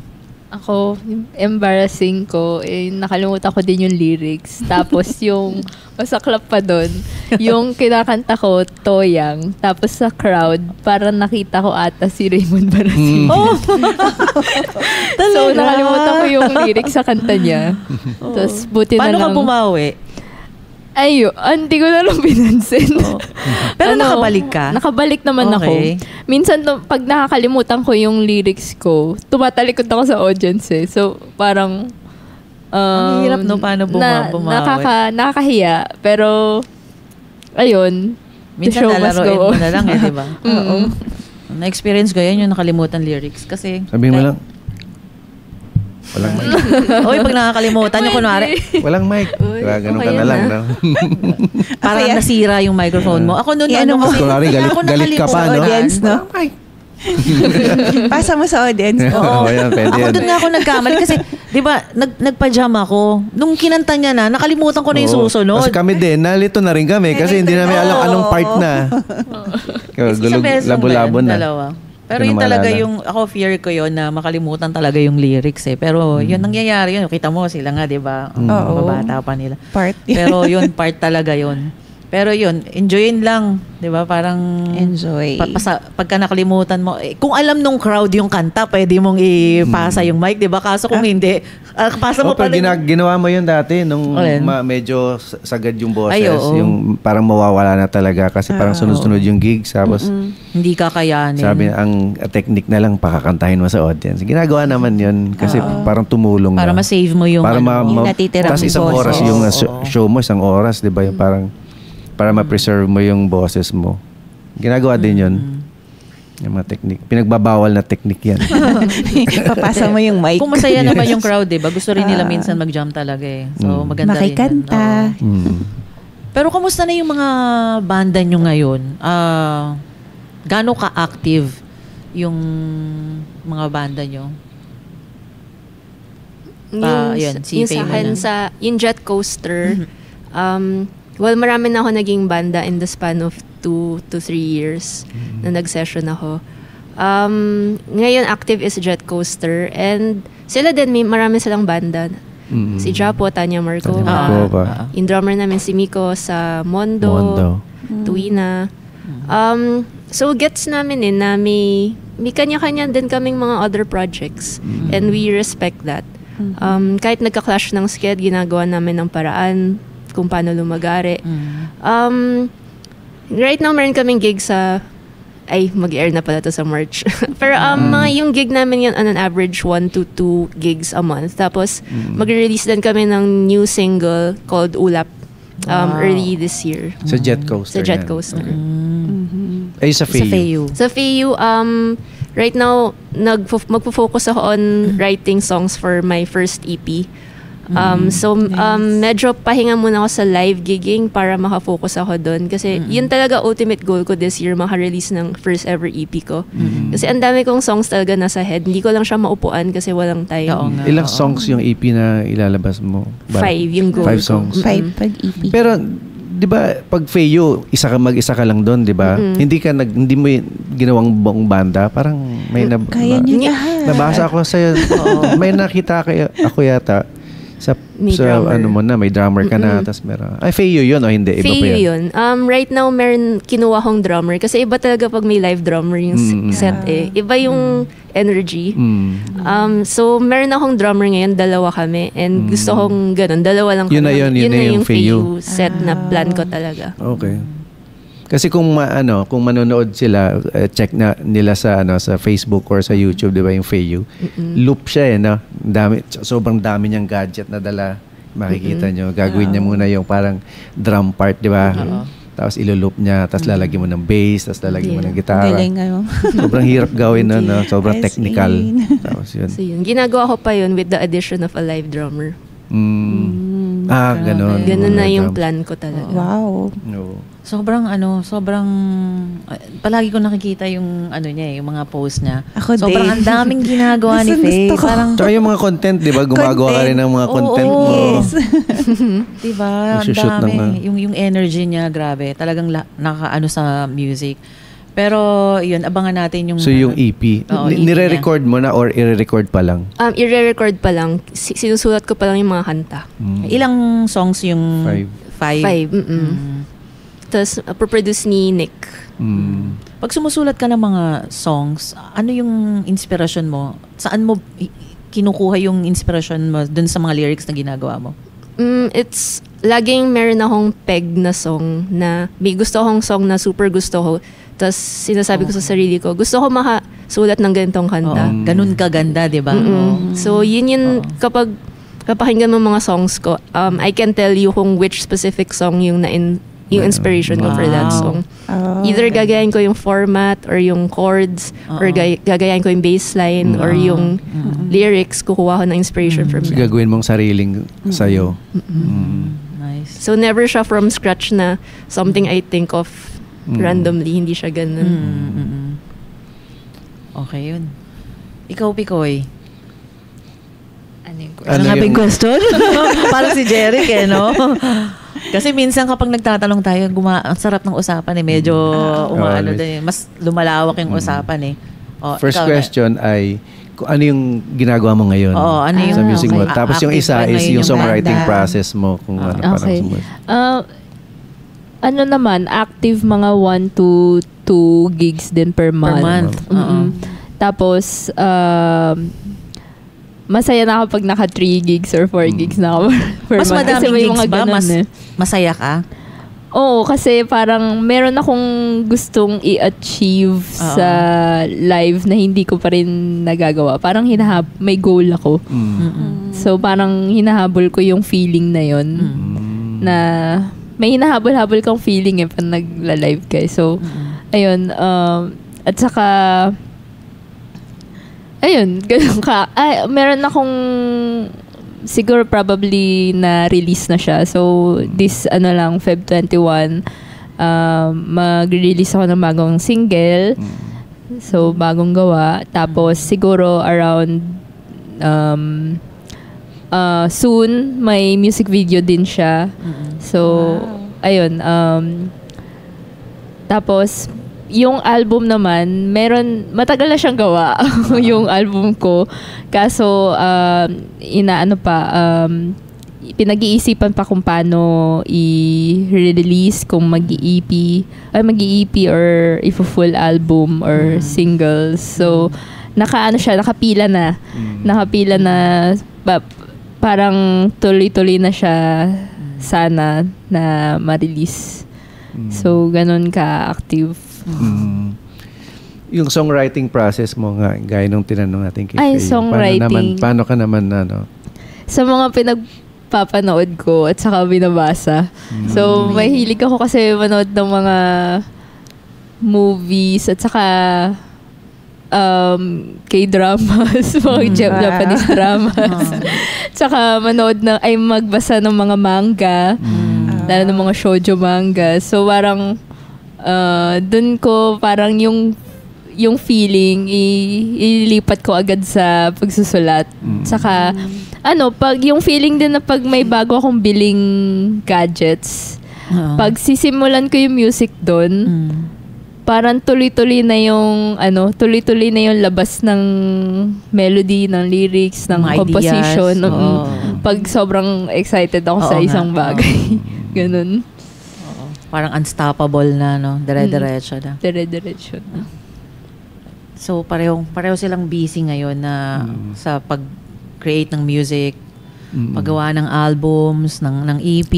Ako, yung embarrassing ko, nakalimutan ko din yung lyrics. Tapos yung, masaklap pa doon, yung kinakanta ko, Toyang. Tapos sa crowd, parang nakita ko ata si Raymond Barasing. Oh! So, nakalimutan ko yung lyrics sa kanta niya. Tapos, buti Paano na lang. ka bumawi? Hindi ko na lang pinansin. Pero nakabalik ka? Nakabalik naman Okay. ako. Minsan, pag nakakalimutan ko yung lyrics ko, tumatalikod ako sa audience eh. So, parang... Ang hirap no, paano bumawi? Nakakahiya. Pero, ayun. Minsan the show must lalaroin go mo on. na lang eh, di ba? Oo. Na-experience ko yan, yung nakalimutan lyrics. Kasi... Sabihin mo lang, walang mic. Oy, pag nakakalimutan, yung kunwari, Walang mic. Diba, ganun ka okay na lang. na. No? parang nasira yung microphone mo. Ako noon, Ano mo? kasi... Kunwari, galit ka pa, no? Audience, no? Walang mic. Pasa mo sa audience. Oo, yan, pwede Ako yan. doon nga ako nagkamali kasi, di ba, nagpa-jam ako. Nung kinanta niya na, nakalimutan ko na yung Oo. susunod. Kasi kami din, nalito na rin kami kasi hindi namin alam anong part na. Isang beses lang Labo-labo ba yan? na. Dalawa. Pero Hindi yun na talaga maalala. yung, ako fear ko yun na makalimutan talaga yung lyrics eh. Pero yun nangyayari yun. Kita mo sila nga, di ba? Oo. Mababata pa nila. Part. Pero yun, part talaga yun. Pero yun, enjoyin lang. Di ba? Parang... Enjoy. Pagka nakalimutan mo, kung alam nung crowd yung kanta, pwede mong ipasa yung mic, di ba? Kaso kung hindi, pasa mo Pero pala. ginawa mo yun dati nung Alin? medyo sagad yung boses. Ay, oo. Yung parang mawawala na talaga kasi parang sunod-sunod yung gigs. Tapos Hindi kakayanin. sabi ang technique na lang pakakantahin mo sa audience. Ginagawa naman yun kasi parang tumulong Para na. ma-save mo yung... Para yung natitirang tapos isang boses. oras yung Oo. show mo, isang oras, di ba? Yung parang para ma-preserve mo yung boses mo. Ginagawa din yun. Yung mga technique. Pinagbabawal na technique yan. Papasa mo yung mic. Kung masaya naman yung crowd, diba? Gusto rin nila minsan mag-jam talaga eh. So, maganda rin. Makikanta. Yan. Oo. Pero kamusta na yung mga banda nyo ngayon? Gaano ka-active yung mga banda nyo? Yun, si yung sa Faye akin, muna. yung Jet Coaster, well, marami na ako naging banda in the span of 2 to 3 years na nag-session ako. Ngayon, active is Jet Coaster and sila din, marami silang banda. Si Japo, Tanya Marco, Tanya Marco pa. yung drummer namin si Miko sa Mondo. Tuwina. So, gets namin na may kanya-kanya din kaming mga other projects and we respect that. Kahit nagka-clash ng sked, ginagawa namin ng paraan kung paano lumagari. Right now, meron kaming gig sa... Ay, mag-air na pala to sa March. Pero mga yung gig namin yun on an average 1 to 2 gigs a month. Tapos, mag-release din kami ng new single called Ulap early this year. Sa Jet Coaster. Sa Jet yan. Coaster. Ay, sa Sa Fayu. Fayu. Sa FEU, right now, magpo-focus ako on writing songs for my first EP. Medyo pahinga muna ako sa live gigging para makafocus ako doon. Kasi yun talaga ultimate goal ko this year, maka-release ng first ever EP ko. Kasi ang dami kong songs talaga nasa head. Hindi ko lang siya maupuan kasi walang time. Oo nga. Ilang songs yung EP na ilalabas mo? 5 yung goal 5 ko. songs. 5 pag EP. Pero, di ba, pag Fayu, mag-isa ka lang doon, di ba? Hindi mo ginawang buong banda. Parang may Kaya niya lahat. nabasa ako sa'yo. May nakita ako yata sa May drummer. ano mo na, may drummer ka na, tapos meron. Ay, Fayu yun o hindi? Iba pa FEU yun? yun. Right now, meron kinuha kong drummer. Kasi iba talaga pag may live drummer yung set eh. Iba yung energy. So, meron akong drummer ngayon, 2 kami. And gusto kong ganun, 2 lang Yun na kami. yun na yung FEU set na plan ko talaga. Okay. Kasi kung manonood sila, check na nila sa sa Facebook or sa YouTube, 'di ba, yung Fayu. Loop siya no. Sobrang dami niyang gadget na dala. Makikita niyo. Gagawin niya muna yung parang drum part, 'di ba? Tapos ilo-loop niya, tapos lalagyan mo ng bass, tapos lalagyan mo ng gitara. Galing ano. Sobrang hirap gawin no. Sobrang As technical. in. Tapos yun. So yun, ginagawa ko pa yun with the addition of a live drummer. Ganun. Ganun na Mga yung drum. plan ko talaga. Wow. Oo. Sobrang palagi ko nakikita yung yung mga post niya. Ako sobrang din. ang daming ginagawa ni Gustong Faye. gusto ko. Parang, Tsaka yung mga content, di ba? Gumagawa ka rin ng mga Oo, content mo. Yes. diba? Ang Nagsushoot ng dami. mga- Yung energy niya, grabe. Talagang nakaano sa music. Pero, yun, abangan natin yung... So yung EP, Oo, EP nire-record mo na or i-record pa lang? I-re-record pa lang. Sinusulat ko pa lang yung mga kanta. Ilang songs yung... 5. 5. Tapos, produce ni Nick. Pag sumusulat ka ng mga songs, ano yung inspirasyon mo? Saan mo kinukuha yung inspirasyon mo dun sa mga lyrics na ginagawa mo? It's, laging meron akong peg na song na, may gusto akong song na super gusto ko. Tapos, sinasabi ko sa sarili ko, gusto ko makasulat ng ganitong kanta. Ganun kaganda, di ba? So, yun kapag kapakinggan mo mga songs ko, I can tell you kung which specific song yung yung inspiration ko for that song. Either gagayain ko yung format or yung chords or gagayain ko yung bassline or yung lyrics, kukuha ko ng inspiration from So that. gagawin mong sariling sayo. Nice. So never siya from scratch na something I think of randomly, hindi siya ganun. Okay yun. Ikaw, Picoy. Ano Ang yung- question? Parang si Jeric no? Kasi minsan kapag nagtatanong tayo, ang sarap ng usapan Medyo umaano Always. din. Mas lumalawak yung usapan O, First ikaw, question ay, kung ano yung ginagawa mo ngayon Oo, ano yung sa music mo? okay. Tapos yung Active isa ba is ngayon yung yung songwriting banda? process mo. Kung ano Okay. parang Ano naman, active mga 1 to 2 gigs din per month. month. Tapos, masaya na ako pag naka 3 gigs or 4 gigs na ako per Mas month. Kasi madaming may gigs mga ba? ganun Mas masaya ka? Oo, kasi parang meron akong gustong i-achieve sa live na hindi ko pa rin nagagawa. Parang may goal ako. So parang hinahabol ko yung feeling na yon na may hinahabol-habol kang feeling pag nagla-live ka. So, ayun. At saka, ayun, ganun ka. Meron akong siguro probably na-release na siya. So, this, Feb 21, mag-release ako ng bagong single. So, bagong gawa. Tapos, siguro around soon, may music video din siya. So, ayun. Tapos, yung album naman, matagal na siyang gawa. Yung album ko. Kaso, pinag-iisipan pa kung paano i-release, kung mag-EP or if-full album or singles. So, nakapila na. Nakapila na, parang tuloy-tuloy na siya sana na ma-release. So, ganun ka-active. Yung songwriting process mo nga, gaya nung tinanong natin kay Ay, Faye. songwriting. Paano ka naman Sa mga pinagpapanood ko at saka binabasa. So, mahilig ako kasi manood ng mga movies at saka K-dramas, mga Japanese dramas. Tsaka magbasa ng mga manga, lalo ng mga shoujo manga. So, parang dun ko parang yung feeling ililipat ko agad sa pagsusulat. Saka pag yung feeling din na pag may bago akong biling gadgets, pag sisimulan ko yung music doon, parang tuloy-tuloy na yung labas ng melody, ng lyrics, ng Mga composition. ideas. Pag sobrang excited ako sa isang bagay. Ganun. Parang unstoppable na, no? Dire-diretso na. Dire-diretso na. So, pareho silang busy ngayon na sa pag-create ng music, paggawa ng albums, ng EP.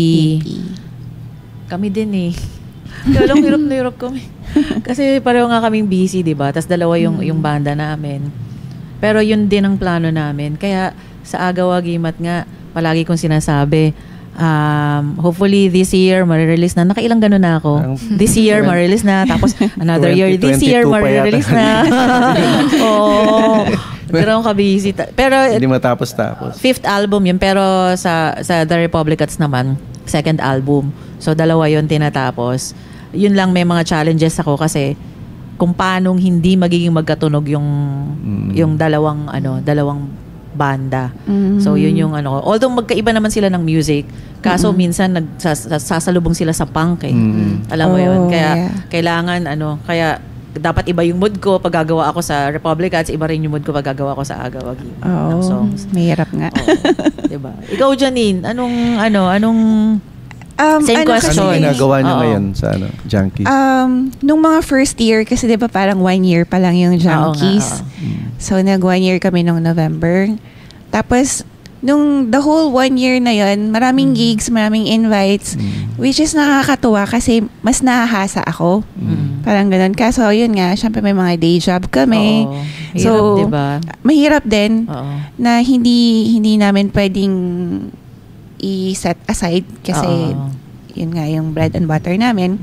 Kami din Kaya hirap na hirap kami. Kasi pareho nga kaming busy, di ba? Tapos dalawa yung banda namin. Pero yun din ang plano namin. Kaya sa Agaw-Agimat nga, palagi kong sinasabi, hopefully this year marirelease na. Nakailang gano'n na ako. This year marirelease na. Tapos another year, this year 2022 pa marirelease yata. na. Oo. Pero kabisi. Pero Hindi matapos-tapos. 5th album yun. Pero sa The Republicans naman, 2nd album. So dalawa yun tinatapos. yun lang may mga challenges ako kasi kung paanong hindi magiging magkatunog yung dalawang banda. So yun yung although magkaiba naman sila ng music, kaso minsan nagsasalubong sila sa punk eh. Alam mo yun. Kaya kailangan kaya dapat iba yung mood ko pag gagawa ako sa Republicans, iba rin yung mood ko pag gagawa ako sa Agawagi ng songs. Mahirap nga. Diba? Ikaw, Janine, anong same question. Anong ginagawa niyo ngayon sa Junkies? Nung mga first year, kasi di ba parang 1 year pa lang yung Junkies. So, nag 1 year kami nung November. Tapos, nung the whole 1 year na yon, maraming gigs, maraming invites, which is nakakatuwa kasi mas nahahasa ako. Parang ganun. Kaso, yun nga, syempre may mga day job kami. Hirap, so, diba? Mahirap din na hindi namin pwedeng i-set aside kasi yun nga yung bread and butter namin.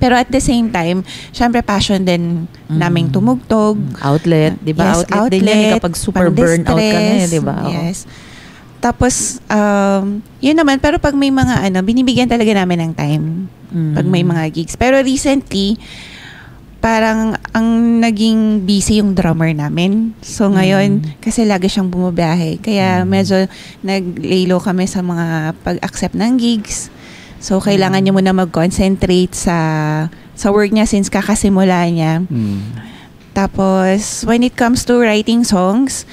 Pero at the same time, syempre passion din naming tumugtog. Outlet, di ba? Yes, outlet din yan kapag super burnout ka na eh, di ba? Yes. Tapos, yun naman, pero pag may mga binibigyan talaga namin ng time. Pag may mga gigs. Pero recently, parang ang naging busy yung drummer namin. So ngayon, kasi lagi siyang bumabiyahe. Kaya medyo nag-lay-low kami sa mga pag-accept ng gigs. So kailangan niya muna mag-concentrate sa work niya since kakasimula niya. Tapos, when it comes to writing songs,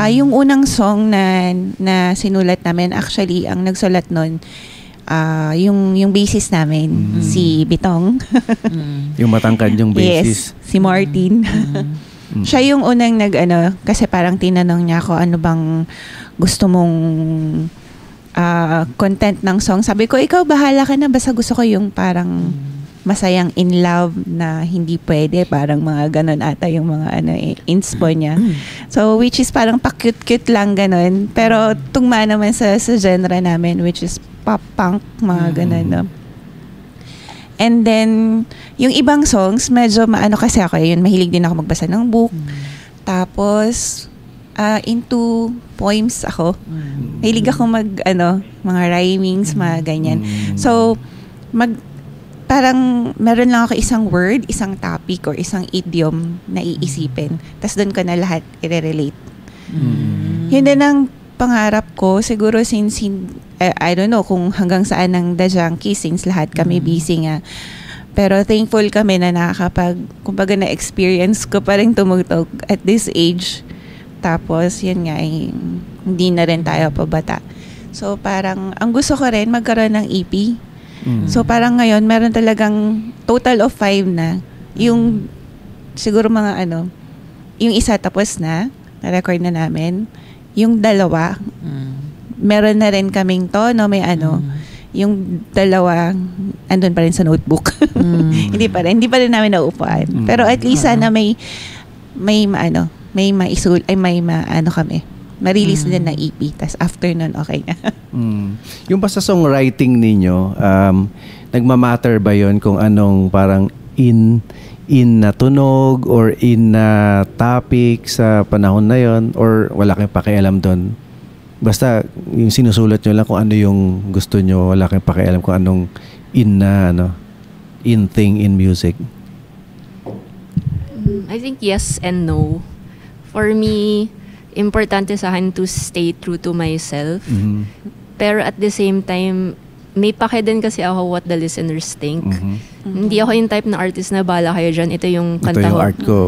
yung unang song na sinulat namin, actually, ang nagsulat nun, yung bassist namin, si Bitong. Yung matangkad yung bassist. Yes, si Martin. Siya yung unang kasi parang tinanong niya ako, ano bang gusto mong content ng song. Sabi ko, ikaw bahala ka na, basta gusto ko yung parang masayang in love na hindi pwede, parang mga ganon ata yung mga inspo niya. So, which is parang pa-cute-cute lang ganon. Pero tugma naman sa genre namin, which is pop-punk, mga ganon, no? And then, yung ibang songs, medyo kasi ako, yun, mahilig din ako magbasa ng book. Tapos, into poems ako. Mahilig ako mga rhymings, mga ganyan. So, parang meron lang ako isang word, isang topic, or isang idiom na iisipin. Tapos doon ko na lahat i-relate. Yun din ang pangarap ko. Siguro since, I don't know kung hanggang saan ng The Junkies, since lahat kami busy nga. Pero thankful kami na kumbaga na-experience ko pa rin tumugtog at this age. Tapos, yun nga, hindi na rin tayo pabata. So, parang, ang gusto ko rin, magkaroon ng EP. So, parang ngayon, meron talagang total of 5 na. Yung, siguro mga yung isa tapos na-record na namin. Yung dalawa, meron na rin kaming tono, may yung dalawa, andun pa rin sa notebook. Hindi pa rin namin naupuan. Pero at least sana may kami. Ma-release din na EP. Tas after nun, okay na. Yung pa sa songwriting ninyo, nagmamatter ba yon kung anong parang in na tunog or in na topic sa panahon na yon, or wala kayong pakialam doon? Basta yung sinusulat nyo lang kung ano yung gusto nyo, wala kayong pakialam kung anong in na in thing in music. I think yes and no. For me, importante sa akin to stay true to myself. Pero at the same time, may pake din kasi ako what the listeners think. Hindi ako yung type na artist na bala kayo dyan. Ito yung kanta ko. Ito yung art ko.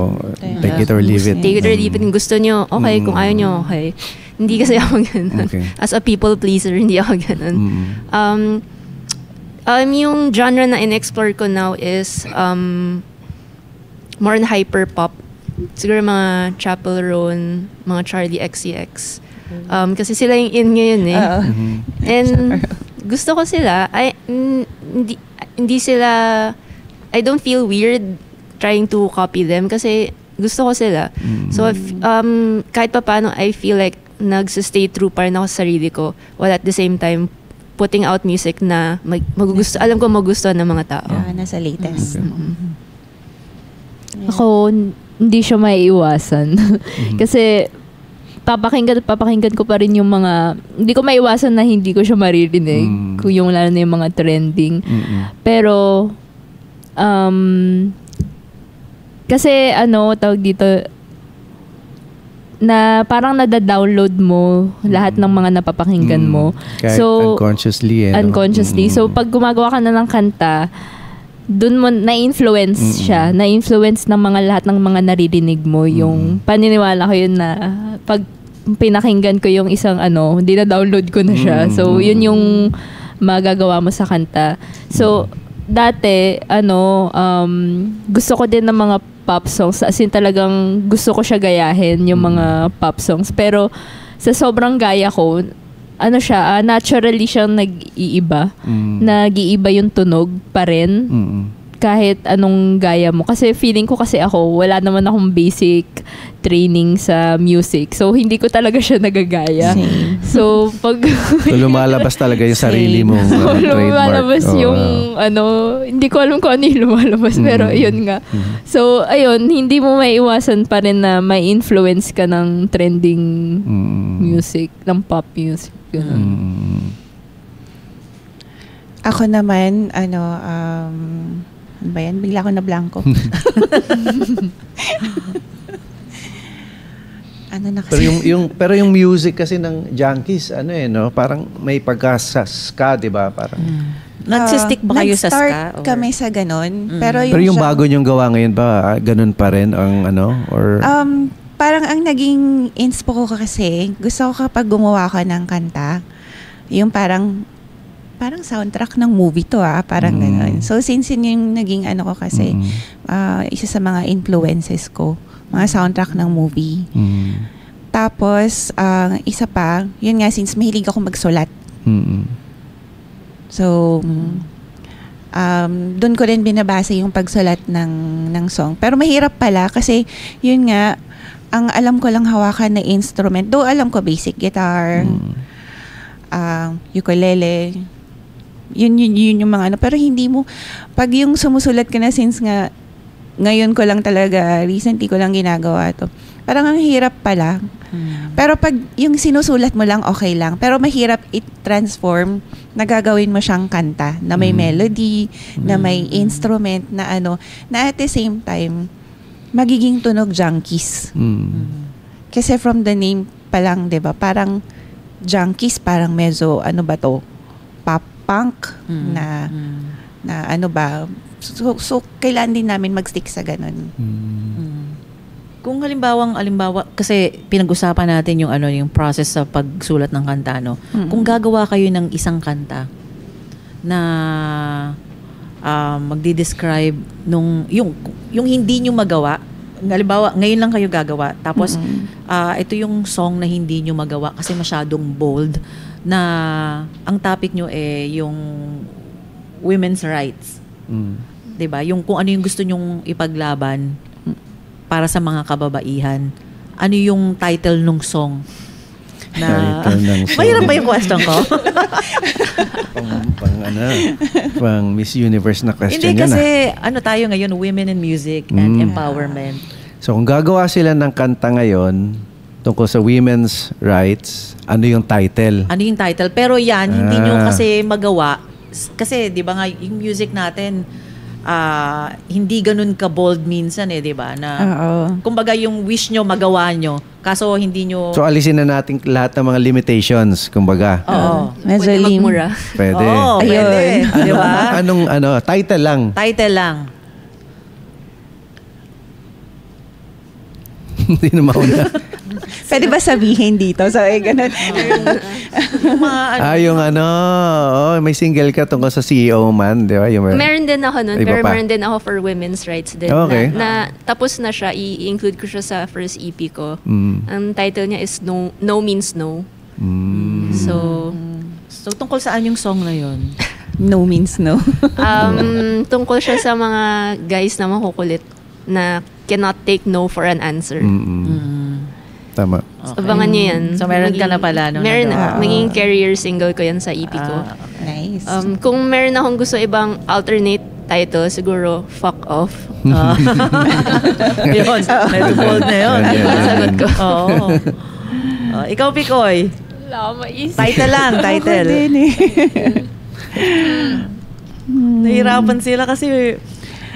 Take it or leave it. Take it or leave it. Kung gusto nyo, okay. Kung ayaw nyo, okay. Hindi kasi ako ganun. Okay. As a people pleaser, hindi ako ganun. Yung genre na in-explore ko now is more on hyper pop. Siguro mga Chapel Roan, mga Charlie XCX. Kasi sila yung in ngayon eh. And gusto ko sila. Hindi sila, I don't feel weird trying to copy them kasi gusto ko sila. So kahit pa paano, I feel like nag-stay true pa rin ako sa sarili ko while at the same time putting out music na alam ko magugustuhan ng mga tao. Nasa latest. Ako, hindi siya maiiwasan. Kasi papakinggan ko pa rin yung mga, hindi ko maiwasan na hindi ko siya maririnig. Kung yung lalo na yung mga trending. Pero kasi tawag dito, na parang nada-download mo lahat ng mga napapakinggan mo. Kahit unconsciously. Unconsciously. So, pag gumagawa ka na ng kanta, dun mo na-influence siya. Na-influence ng mga lahat ng mga naririnig mo. Yung paniniwala ko yun na pag pinakinggan ko yung isang dina-download ko na siya. So, yun yung magagawa mo sa kanta. So, dati, gusto ko din ng mga pop songs. As in talagang gusto ko siya gayahin, yung mga pop songs. Pero sa sobrang gaya ko, naturally siyang nag-iiba. Nag-iiba yung tunog pa rin. Kahit anong gaya mo. Kasi feeling ko kasi ako, wala naman akong basic training sa music. So, hindi ko talaga siya nagagaya. Same. So, pag... So, lumalabas talaga yung sarili mong trademark. Lumalabas yung, hindi ko alam kung ano yung lumalabas, pero yun nga. So, ayun, hindi mo maiiwasan pa rin na may influence ka ng trending music, ng pop music. Ako naman, ano ba yan? Bigla ako na blanco. Pero yung music kasi ng Junkies, parang may pagka-ska, 'di ba? Parang nagsistick ba kayo sa ska? Nag-start kami sa ganun. Pero yung bago niyong gawa ngayon ba, ganun pa rin ang or parang ang naging inspo ko kasi, gusto ko kapag gumawa ko ng kanta, yung parang soundtrack ng movie to parang gano'n. So since yun yung naging ko kasi, isa sa mga influences ko, mga soundtrack ng movie. Tapos, isa pa, yun nga, since mahilig ako magsulat. So, doon ko rin binabasa yung pagsulat ng song. Pero mahirap pala kasi, yun nga, ang alam ko lang hawakan na instrument. Though alam ko basic guitar, ukulele, yun yung mga pero hindi mo, pag yung sumusulat ka na, since nga ngayon ko lang talaga, recently ko lang ginagawa to, parang ang hirap pala. Pero pag yung sinusulat mo lang, okay lang, pero mahirap i-transform na gagawin mo siyang kanta na may melody, na may instrument, na na at the same time magiging tunog Junkies. Kasi from the name pa lang, 'di ba, parang Junkies, parang medyo ba to, pop punk na so kailan din namin mag-stick sa ganun. Kung halimbawa kasi pinag-usapan natin yung process sa pagsulat ng kanta, Kung gagawa kayo ng isang kanta na magdi-describe yung hindi nyo magawa, halimbawa ngayon lang kayo gagawa, tapos ito yung song na hindi nyo magawa kasi masyadong bold, na ang topic nyo yung women's rights. 'Di ba? Yung kung ano yung gusto nyong ipaglaban para sa mga kababaihan. Ano yung title ng song? Mahirap ba yung question ko? pang Miss Universe na question. Hindi kasi tayo ngayon, women in music and empowerment. So kung gagawa sila ng kanta ngayon tungkol sa women's rights, ano yung title? Ano yung title? Pero yan, hindi nyo kasi magawa. Kasi, di ba nga, yung music natin, hindi ganun ka-bold minsan di ba? Na, kumbaga yung wish nyo, magawa nyo. Kaso hindi nyo... So alisin na natin lahat ng mga limitations, kumbaga. Oo. Medyo magmura. Pwede. Oo, pwede. Di ba? Anong title lang? Title lang. Hindi na mauna. Pwede ba sabihin dito? So, ganun. Yung may single ka tungkol sa CEO man, di ba? Meron din ako nun, pero meron din ako for women's rights din. Okay. Na tapos na siya, i-include ko siya sa first EP ko. Ang title niya is No Means No. So, tungkol saan yung song na yun? No means no. Tungkol siya sa mga guys na makukulit na cannot take no for an answer. Tama. So, abangan niyo yan. So, meron ka na pala. Meron na. Maging career single ko yan sa EP ko. Nice. Kung meron akong gusto ibang alternate title, siguro, Fuck Off. Yun. Medyo bold na yun. Sagot ko. Oo. Ikaw, Picoy. Wala akong maisip. Title lang, title. Ako din Nahirapan sila kasi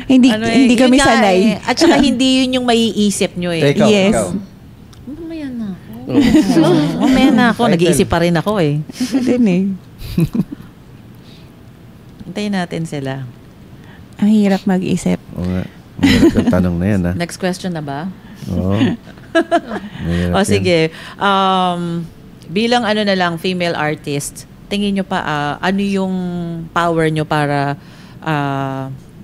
hindi kami yun nga sanay. At saka hindi yun yung maiisip nyo eh. Ikaw, Yes. ikaw. Mamaya na ako. Mamaya na ako. Nag-iisip pa rin ako eh. Din eh. Hintayin natin sila. Ang hirap mag-isip. Oo nga. Mahirap yung tanong na yan, ha? Next question na ba? Oo. Mahirap O yan. sige. Bilang ano na lang, female artist, tingin nyo pa, ano yung power nyo para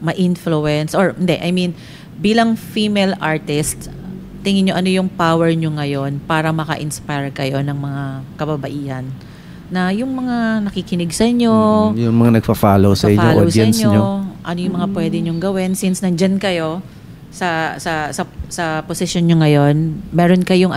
ma-influence? Or, hindi, I mean, bilang female artist, tingin nyo ano yung power nyo ngayon para maka-inspire kayo ng mga kababaihan? Na yung mga nakikinig sa inyo, Yung mga nagpa-follow sa inyo, pa-follow audience sa inyo, nyo. ano yung mga pwede nyong gawin since nandyan kayo sa position nyo ngayon. Meron kayong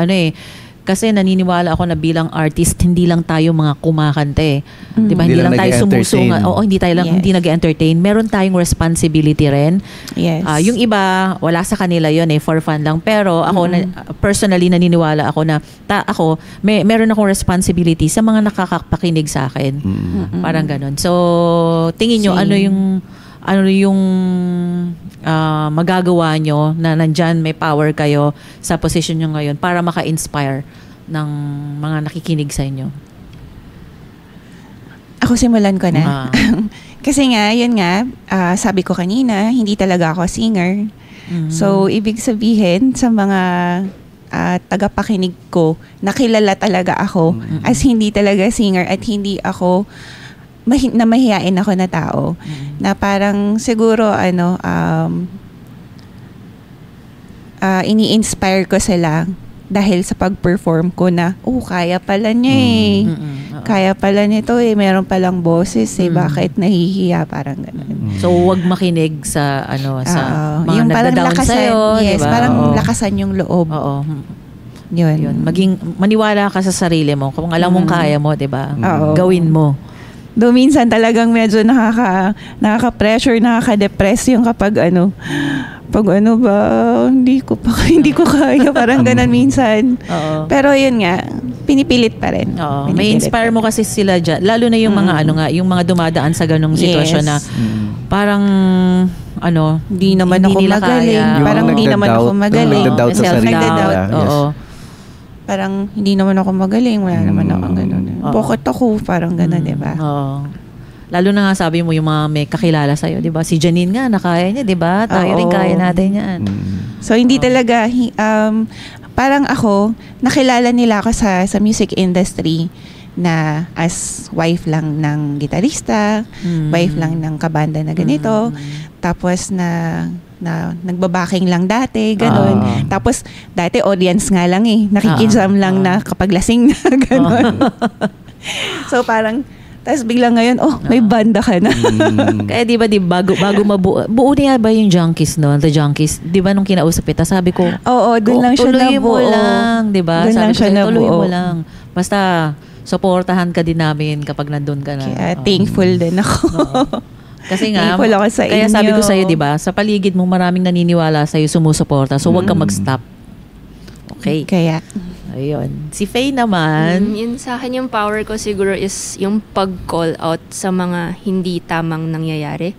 kasi naniniwala ako na bilang artist hindi lang tayo mga kumakanta eh. 'Di ba? Hindi Hindi lang lang tayo nag-e-entertain. sumusunga. Oo, hindi tayo lang Yes. hindi nag-entertain. Meron tayong responsibility rin. Yes. Yung iba, wala sa kanila 'yon for fun lang. Pero ako personally naniniwala ako na meron akong responsibility sa mga nakakapakinig sa akin. Parang ganun. So, tingin nyo Same. ano yung magagawa nyo na nandyan may power kayo sa position nyo ngayon para maka-inspire ng mga nakikinig sa inyo? Ako simulan ko na. Ah. Kasi nga, yun nga, sabi ko kanina, hindi talaga ako singer. So, ibig sabihin sa mga tagapakinig ko, nakilala talaga ako as hindi talaga singer at hindi ako na mahihain ako na tao. Na parang siguro ini-inspire ko sila dahil sa pag-perform ko na, kaya pala niya eh. Kaya pala nito eh. Meron palang boses eh. Bakit nahihiya? Parang gano'n. So, wag makinig sa sa mga yung parang nagda-down lakasan, sa'yo, yes, diba? parang Oo. lakasan yung loob. Oo. Yun. Yun. Maniwala ka sa sarili mo. Kung alam mong kaya mo, 'di ba? Oo. Gawin mo. Do minsan talagang medyo nakaka-pressure, nakaka-depress yung kapag ba, hindi ko kaya, parang ganun minsan. Oo. Pero yun nga, pinipilit pa rin. Oo. Pinipilit May inspire pa mo kasi sila dyan. Lalo na yung mga yung mga dumadaan sa ganung sitwasyon Yes. na parang Hindi naman ako nila magaling. kaya. Yung Parang hindi naman ako nagda-doubt, magaling. nagda-doubt sa sarili Nagda-doubt. nila. Yes. Oo. Parang hindi naman ako magaling. Wala naman ako ganun. Oo. Bakit ako? Parang ganun, di ba? Oo. Lalo na nga sabi mo yung mga may kakilala sa'yo, di ba? Si Janine nga, nakaya niya, di ba? Tayo rin Oo. kaya natin yan. So, hindi talaga, parang ako, nakilala nila ako sa music industry na as wife lang ng gitarista, wife lang ng kabanda na ganito, tapos na nagbabaking lang dati, gano'n. Tapos, dati audience nga lang eh. Nakikijam lang na kapag lasing na, gano'n. So, parang, tapos biglang ngayon, may banda ka na. Kaya di ba bago buo niya ba yung Junkies noon, The Junkies? Di ba nung kinausap kita, sabi ko, Oo, doon lang siya tuloy nabuo. mo lang, di ba? Doon Sabi lang ko siya sa'yo, tuloy nabuo. mo lang. Basta, supportahan ka din namin kapag nandun ka na. Kaya Oo. thankful din ako. Kasi nga, Thankful ako sa kaya inyo. sabi ko sa'yo, di ba, sa paligid mo maraming naniniwala sa'yo, sumusuporta. So, huwag kang mag-stop. Okay. Kaya, Ayun. Si Faye naman, Yun sa akin yung power ko siguro is yung pag-call out sa mga hindi tamang nangyayari.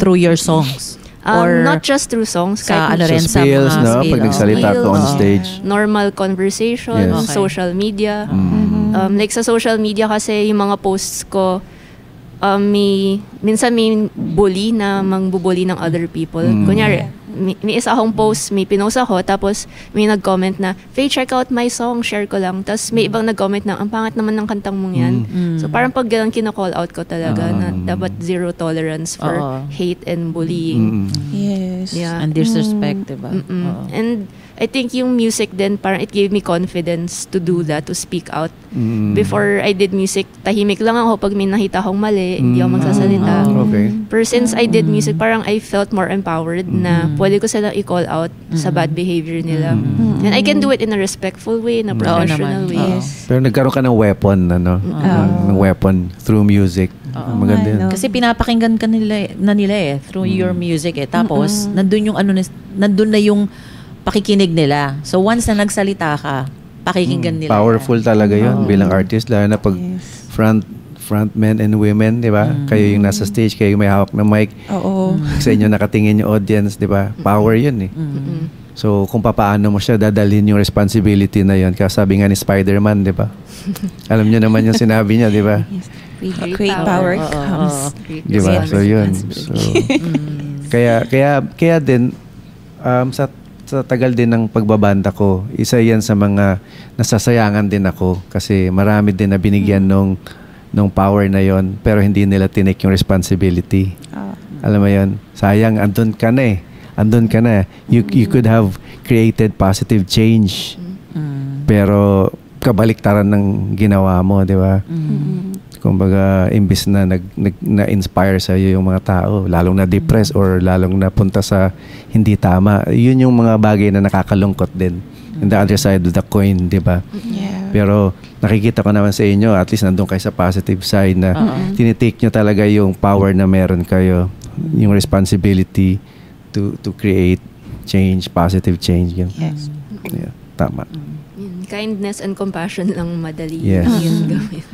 through your songs. Or Not just through songs, sa kahit ano rin, Sa spills, mga no? skill, Pag nagsalita ka on skills, stage. normal conversation, Yes. Okay. social media. Mm-hmm. Like sa social media kasi yung mga posts ko, minsan may bully na mangbubully ng other people. Kunyari, may isa akong post, may pinost ako, tapos may nag-comment na, Faye, check out my song, share ko lang. Tapos may ibang nag-comment na, ang pangat naman ng kantang mong yan. So parang pag ganun kino-call out ko talaga na dapat zero tolerance for hate and bullying. yes. Yeah. and disrespect, diba? Oo. And I think yung music din, parang it gave me confidence to do that, to speak out. Before I did music, tahimik lang ako pag may nakita akong mali, hindi ako magsasalita. Okay. Pero since I did music, parang I felt more empowered na pwede ko silang i-call out sa bad behavior nila. And I can do it in a respectful way, in a professional naman. way. Yes. Pero nagkaroon ka ng weapon, ng weapon through music. Maganda yun. Ano. Kasi pinapakinggan ka nila through your music Tapos nandun yung nandun na yung pakikinig nila. So once na nagsalita ka, pakikinggan nila. Powerful talaga yun bilang artist, lalo na pag Yes. frontmen and women, di ba? Kayo yung nasa stage, kayo yung may hawak na mic. Oo. Sa inyo nakatingin yung audience, di ba? Power yun eh. So, kung paano mo siya dadalhin yung responsibility na yun. Kaya sabi nga ni Spider-Man, di ba? Alam niyo naman yung sinabi niya, di ba? Great power comes. Di ba? So, yun. So, kaya din, sa tagal din ng pagbabanda ko, isa yan sa mga nasasayangan din ako kasi marami din na binigyan nung power na yon pero hindi nila tinake yung responsibility. Alam mo yon, sayang, andun ka na. You could have created positive change pero kabaliktaran ng ginawa mo, di ba? Kumbaga, imbis na na-inspire sa iyo yung mga tao, lalong na-depress or lalong napunta sa hindi tama. Yun yung mga bagay na nakakalungkot din. In the other side of the coin, di ba? Yeah. Pero nakikita ko naman sa inyo, at least nandun kayo sa positive side na tinitake nyo talaga yung power na meron kayo, yung responsibility to create change, positive change. Yun. Yes. Yeah, tama. Kindness and compassion lang madali Yes. yun gawin.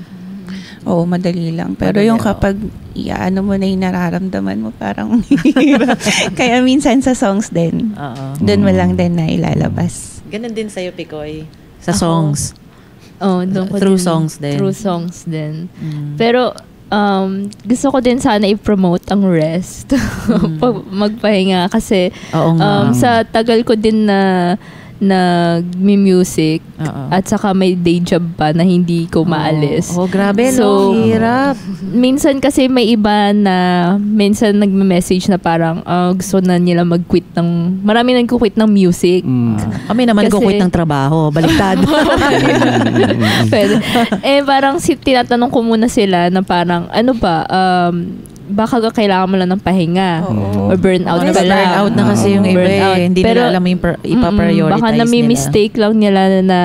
Oo, madali lang. Pero yung kapag iaano mo na yung nararamdaman mo, parang hirap. Kaya minsan sa songs din, doon mo lang din na ilalabas. Ganun din sa'yo, Picoy. Sa songs. Doon ko Through din- songs din. Through songs din. Pero, gusto ko din sana i-promote ang rest. Magpahinga kasi Oo nga. sa tagal ko din na nag-music at saka may day job pa na hindi ko maalis. Grabe, So, hirap. Minsan kasi may iba na minsan nagme-message na parang gusto na nila mag-quit ng marami nag-quit ng music. Kami naman Kasi- nag-quit ng trabaho. Baliktad. Pwede. Parang tinatanong ko muna sila na parang ano ba baka kailangan mo lang ng pahinga or burnout ka lang. Burnout na kasi yung iba Burnout. eh. Hindi Pero, nila alam yung ipa-prioritize baka nila. nami-mistake lang nila na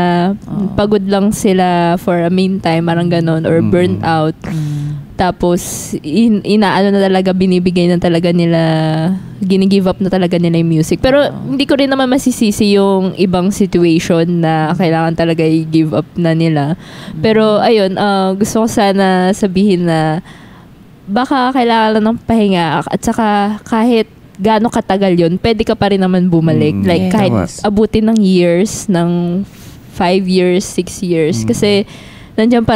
pagod lang sila for a meantime, parang ganon, or burnt out. Tapos, inaano na talaga, binibigay na talaga nila, gini-give up na talaga nila yung music. Pero, hindi ko rin naman masisisi yung ibang situation na kailangan talaga i-give up na nila. Pero, ayun, gusto ko sana sabihin na baka kailangan lang ng pahinga at saka kahit gaano katagal yun, pwede ka pa rin naman bumalik. Like, Yes. kahit Tama. abutin ng years, ng 5 years, 6 years. Kasi, nandyan pa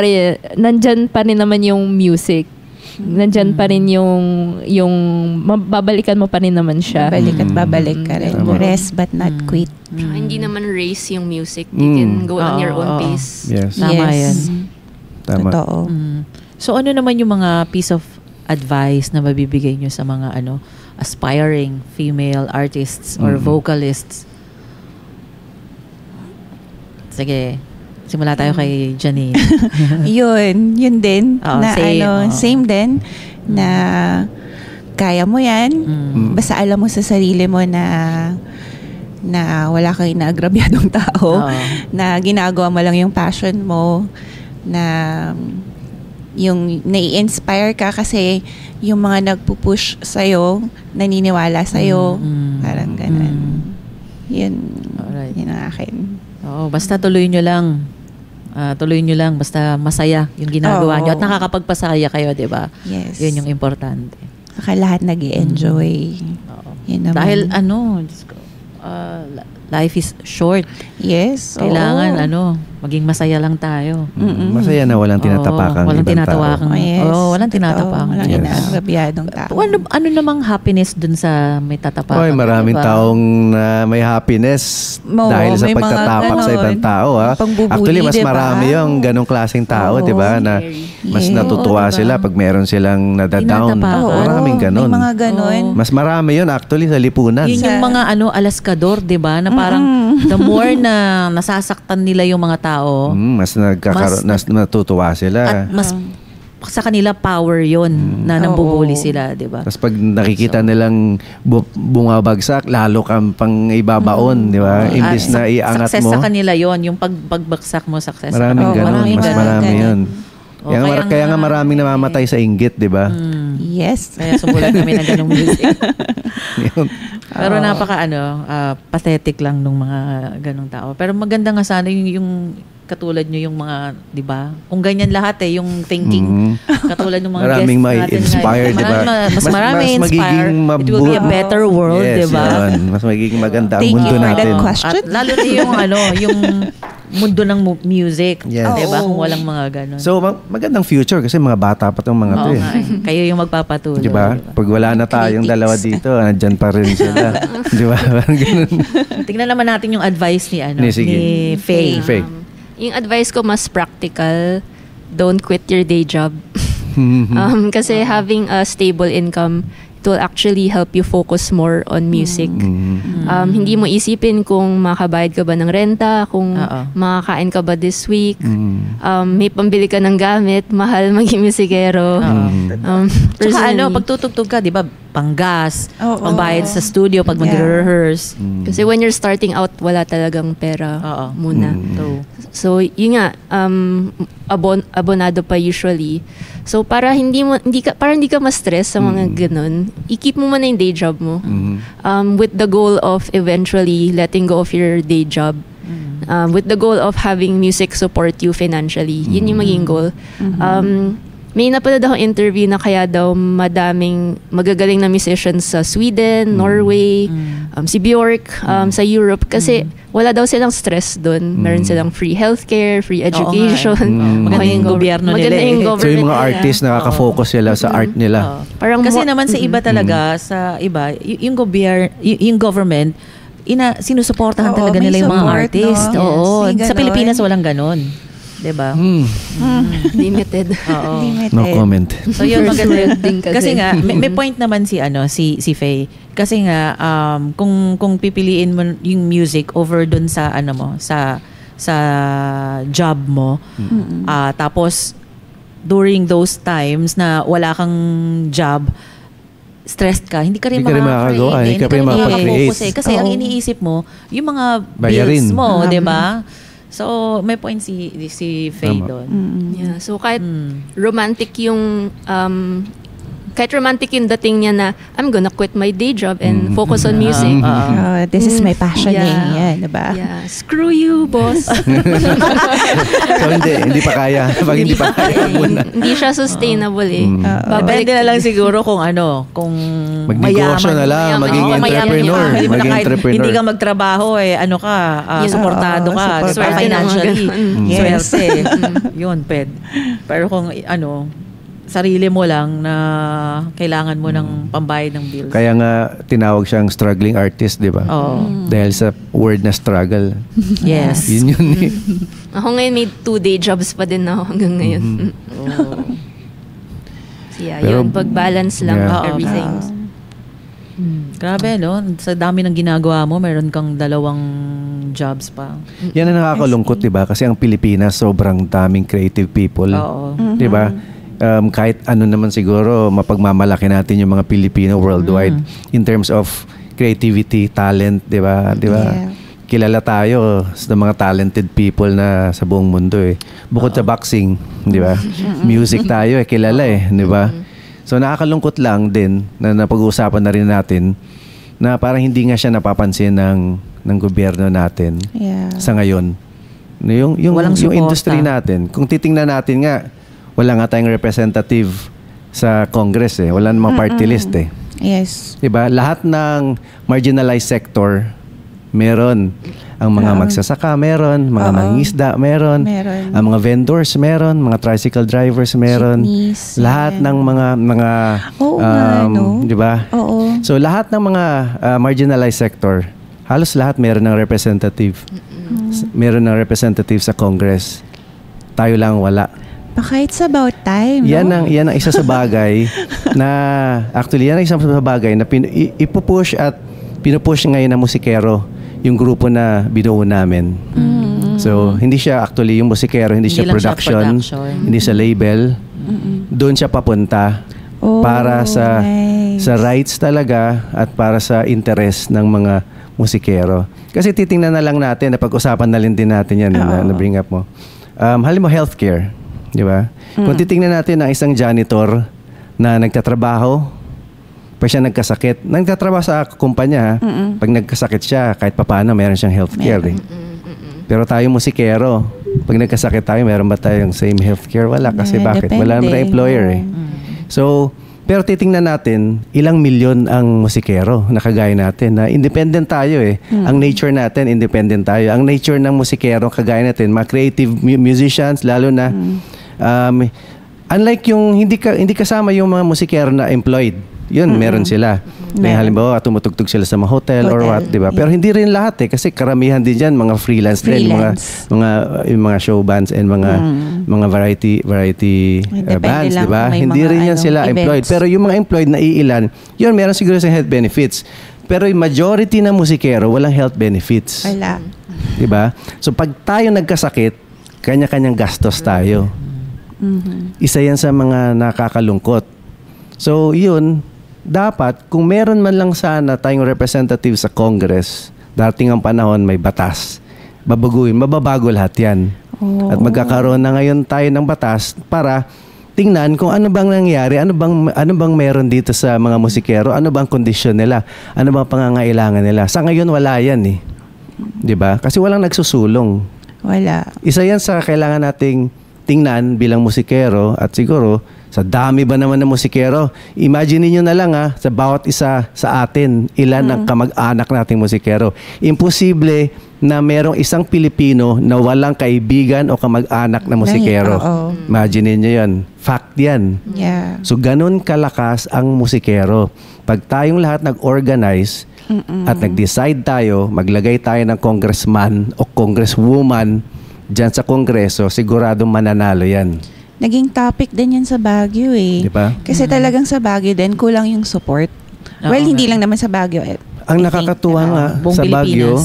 rin naman yung music. Nandyan pa rin yung babalikan mo pa rin naman siya. Babalik at babalik ka rin. Tama. Rest but not quit. Tsaka hindi naman race yung music. You can go on your own pace. Yes. Tama yan. Tama. Totoo. So, ano naman yung mga piece of advice na mabibigay nyo sa mga aspiring female artists or vocalists? Sige. Simula tayo kay Janine. Yun din. Oo, Na same, oo. same din. Na kaya mo yan. Basta alam mo sa sarili mo na wala kang inaagrabyadong tao. Oo. Na ginagawa mo lang yung passion mo. Na yung nai-inspire ka kasi yung mga nagpupush sa'yo, naniniwala sa'yo. Parang ganun. Yun. Alright. Yun ang akin. Oo, basta tuloy nyo lang. Tuloy nyo lang. Basta masaya yung ginagawa Oo. nyo. At nakakapagpasaya kayo, di ba? Yes. Yun yung importante. Saka lahat nag-i-enjoy. Oo. Yun naman. Dahil Diyos ko, life is short. Yes. oo. Kailangan maging masaya lang tayo. Masaya na walang tinatapakang walang ibang tinatawakang. tao. Yes. Walang Totoo. tinatapakang. Walang Yes. inaagrabyadong tao. Ano namang happiness dun sa may tatapakan? Oy, maraming diba? taong may happiness Oo, dahil sa may mga pagtatapak sa ganon. ibang tao. Pangbubuli, Actually, mas diba? marami yung ganong klaseng tao, Oo. di ba? Na mas Yes. natutuwa Oo, diba? sila pag meron silang nadadown. Tinatapakan. Oo, Maraming ganon. May mga ganon. Mas marami yun actually sa lipunan. Yun yung mga alaskador, 'di ba? Na parang the more na nasasaktan nila yung mga tao, Mas natutuwa sila. at mas sa kanila power 'yon na nambubuli sila, 'di ba? Tapos pag nakikita nilang bumabagsak, lalo kang pang ibabaon, di ba? Imbis na iangat success mo. sa kanila 'yon, yung pagbagsak mo success. Maraming Oo, ganon. maraming Mas ganon. marami yun. Oh, Kaya nga maraming namamatay sa inggit, di ba? Yes. Kaya sumulat kami ng ganung music. Yun. Pero napaka pathetic lang nung mga ganung tao. Pero maganda nga sana yung katulad nyo yung mga, di ba? Kung ganyan lahat yung thinking, katulad ng mga Maraming guests may natin inspired, ngayon. di ba? Mas marami inspired. It will be a better world, Yes, di ba? yun. Mas magiging maganda ang Thank mundo you for natin. that question. At lalo na yung yung mundo ng music. Yes. Di ba? Oo. Kung walang mga ganun. So, magandang future kasi mga bata pa tong mga to Oo eh. nga eh. Kayo yung magpapatuloy. Di ba? Pag wala na tayong Critics. dalawa dito, nandyan pa rin sila. Di ba? Parang ganun. Tingnan naman natin yung advice ni Sige. ni Faye. Faye. Yung advice ko mas practical, don't quit your day job. Kasi having a stable income, it will actually help you focus more on music. Hindi mo isipin kung makabayad ka ba ng renta, kung Oo. makakain ka ba this week, may pambili ka ng gamit, mahal maging musikero. Tsaka Personally, pag tutugtog ka, di ba, panggas, Oo. pambayad sa studio pag Yeah. magre-rehearse. kasi when you're starting out, wala talagang pera Oo. muna. True. So, yun nga, abonado pa usually. So, para hindi ka ma-stress sa mga ganun, i-keep mo muna yung day job mo. With the goal of eventually letting go of your day job. With the goal of having music support you financially. Yun yung maging goal. May napanood akong interview na kaya daw madaming magagaling na musicians sa Sweden, Norway, si Bjork, sa Europe. Kasi wala daw silang stress doon. Meron silang free healthcare, free education. Maganda yung gobyerno nila Maganda eh. yung So, government yung mga nila. artists nakaka-focus sila sa art nila. Parang Kasi naman sa iba talaga, sa iba, yung government, sinusuportahan Oo, talaga may nila yung mga support, artist. no? Oo. Yes, may Sa ganon. Pilipinas walang ganon. Diba? limited. Oo. Limited. No comment. So yun First maganda. world din kasi. Kasi nga may point naman si Faye. Kasi nga kung pipiliin mo yung music over dun sa sa job mo, tapos during those times na wala kang job, stressed ka, hindi ka rin Hindi ka rin makakagawa, makaka-create, hindi ka rin makaka-focus makaka-create. kasi ang iniisip mo yung mga Bayarin. bills mo, 'di ba? So may point si Faye Tama. doon. Yeah, so kahit romantic yung dating niya na I'm gonna quit my day job and focus on music. This is my passion yan, diba? Yeah, screw you, boss. So, hindi pa kaya. Pag hindi pa kaya, muna. Hindi siya sustainable eh. Depende na lang siguro kung kung Magnegosyo na lang, mayaman. maging Oo, mayaman entrepreneur. ka. Hindi mo na Maging kahit entrepreneur. hindi ka magtrabaho Yun. suportado ka, Oo, swerte swerte financially, naman ganun. Yes. swerte. Yun, pero kung sarili mo lang na kailangan mo ng pambayad ng bills. Kaya nga, tinawag siyang struggling artist, di ba? Oo. Dahil sa word na struggle. Yes. Yun yun eh. Ako ngayon may 2 day jobs pa din ako hanggang ngayon. So yeah, Pero- yun, pag-balance lang Yeah. of everything. Grabe, no? Sa dami ng ginagawa mo, meron kang 2 jobs pa. Yan ang nakakalungkot, di ba? Kasi ang Pilipinas, sobrang daming creative people. Oo. Di ba? Kahit ano naman siguro, mapagmamalaki natin yung mga Pilipino worldwide in terms of creativity, talent, di ba? Di ba? Yeah. Kilala tayo sa mga talented people na sa buong mundo eh. Bukod sa boxing, di ba? Music tayo eh, kilala eh, di ba? So nakakalungkot lang din na napag-uusapan na rin natin na parang hindi nga siya napapansin ng gobyerno natin Yeah. sa ngayon. Yung Walang suporta. industry natin. Kung titingnan natin nga, wala nga tayong representative sa Congress eh. Wala namang party list eh. Yes. 'Di ba? Lahat ng marginalized sector meron. Ang mga magsasaka meron, mga mangingisda meron, Meron. ang mga vendors meron, mga tricycle drivers meron. Jeepneys, Lahat yan. ng mga Oo nga, no? 'di ba? Oo. So lahat ng mga marginalized sector, halos lahat meron ng representative. Meron ng representative sa Congress. Tayo lang wala. Baka it's about time, Yan no? ang isa sa bagay na actually yan ang isa sa bagay na ipupush at pinupush ngayon ng musikero yung grupo na binuo namin. So hindi siya actually yung musikero, hindi siya Hindi lang siya production, production. hindi siya label. Doon siya papunta Oh, para sa nice. rights talaga at para sa interest ng mga musikero. Kasi titingnan na lang natin, napag-usapan na din natin yan na bring up mo. Halimbawa healthcare, di ba? Kung titingnan natin ang isang janitor na nagtatrabaho, pag siya nagkasakit, nagtatrabaho sa kumpanya, pag nagkasakit siya, kahit papaano meron siyang healthcare. Eh. Pero tayo musikero, Pag nagkasakit tayo, meron ba tayong same healthcare? Wala. Kasi bakit? Wala naman tayong employer eh. So, pero titingnan natin, ilang milyon ang musikero na kagaya natin. Na independent tayo eh. Ang nature natin, independent tayo. Ang nature ng musikero, kagaya natin, mga creative musicians, lalo na, unlike yung hindi kasama yung mga musikero na employed. Yun, meron sila. May halimbawa, tumutugtog sila sa mga hotel or what, di ba? Pero hindi rin lahat eh. Kasi karamihan din dyan, mga freelance din. Mga show bands and mga variety bands, di ba? Hindi rin yan sila employed. Pero yung mga employed na iilan, yun, meron siguro sa health benefits. Pero yung majority ng musikero, walang health benefits. Wala. Di ba? So pag tayo nagkasakit, kanya-kanyang gastos tayo. Isa yan sa mga nakakalungkot. So yun, dapat kung meron man lang sana tayong representative sa Congress, dating ang panahon may batas, mababago lahat yan. At magkakaroon na ngayon tayo ng batas para tingnan kung ano bang nangyari, ano bang meron dito sa mga musikero, ano bang kondisyon nila, ano bang pangangailangan nila. Sa ngayon wala yan eh. 'Di ba? Kasi walang nagsusulong. Wala. Isa yan sa kailangan nating tingnan bilang musikero at siguro sa dami ba naman ng musikero? Imagine niyo na lang sa bawat isa sa atin, ilan ang kamag-anak nating musikero. Imposible na merong isang Pilipino na walang kaibigan o kamag-anak na musikero. Imagine niyo 'yon. Fact 'yan. Yeah. So ganun kalakas ang musikero. Pag tayong lahat nag-organize at nag-decide tayo, maglagay tayo ng congressman o congresswoman diyan sa kongreso, siguradong mananalo 'yan. Naging topic din yan sa Baguio eh. Diba? Kasi talagang sa Baguio din, kulang yung support. Well, hindi lang naman sa Baguio eh. Ang nakakatuwa nga sa Baguio,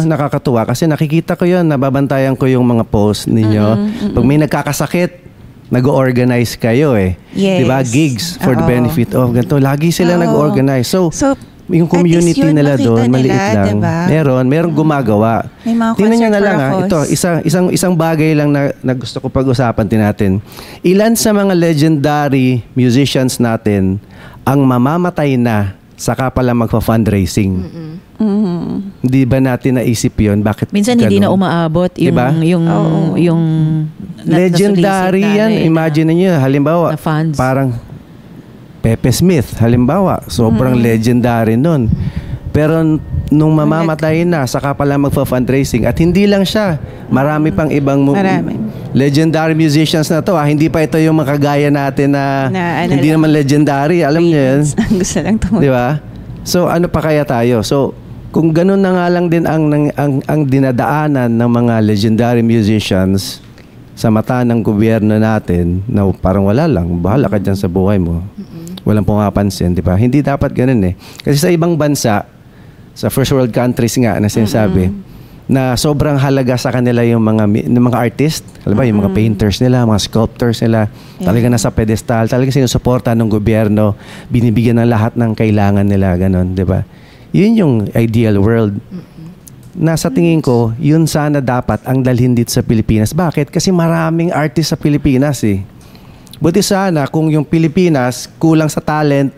nakakatuwa kasi nakikita ko yun, nababantayan ko yung mga post ninyo. Pag may nagkakasakit, nag-organize kayo eh. Yes. Diba? Gigs for the benefit of ganito. Lagi sila nag-organize. So yung community nila doon, maliit lang. Diba? Meron gumagawa. May mga tingnan nyo na lang ito, isang bagay lang na gusto ko pag-usapan din natin. Ilan sa mga legendary musicians natin ang mamamatay na saka pala magpa-fundraising. Hindi ba natin naisip yun? Bakit minsan ganun? hindi na umaabot yung diba? yung legendary yan. Imagine niyo halimbawa parang Pepe Smith, halimbawa, sobrang legendary nun. Pero nung mamamatay na, saka pala magpa-fundraising. At hindi lang siya, marami pang ibang legendary musicians na to. Hindi pa ito yung makagaya natin na hindi naman legendary. Alam niyo yun? Gusto lang tumulong. Di ba? So ano pa kaya tayo? So kung ganun na nga lang din ang dinadaanan ng mga legendary musicians sa mata ng gobyerno natin, na parang wala lang, bahala ka dyan sa buhay mo. Walang pumapansin, di ba? Hindi dapat ganun eh. Kasi sa ibang bansa, sa first world countries nga na sinasabi, na sobrang halaga sa kanila yung mga artist, alam ba, yung mga painters nila, mga sculptors nila, talaga nasa pedestal, talaga sinusuporta ng gobyerno, binibigyan ng lahat ng kailangan nila, ganun, di ba? Yun yung ideal world. Nasa tingin ko, yun sana dapat ang dalhin dito sa Pilipinas. Bakit? Kasi maraming artist sa Pilipinas eh. Buti sana kung yung Pilipinas kulang sa talent,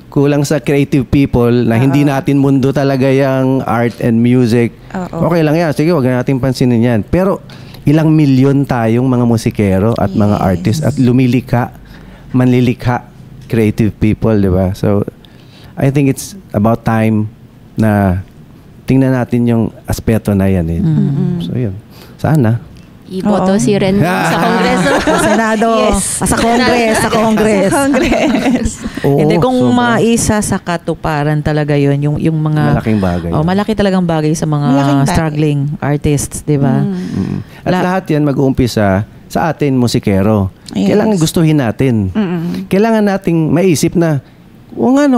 kulang sa creative people na hindi natin mundo talaga yung art and music. Okay lang yan. Sige, wag na natin pansinin yan. Pero ilang milyon tayong mga musikero at mga artists at manlilikha creative people, di ba? So, I think it's about time na tingnan natin yung aspeto na yan eh. So, yun. Sana. Iboto si Ren sa Kongreso. Sa Senado. Yes. Sa Congress. Sa Congress. Hindi, kung maisa sa katuparan talaga yun, yung mga... Malaking bagay. Malaki talagang bagay sa mga struggling artists, di ba? At lahat yan mag-uumpisa sa atin, musikero. Kailangan gustuhin natin. Kailangan nating maisip na,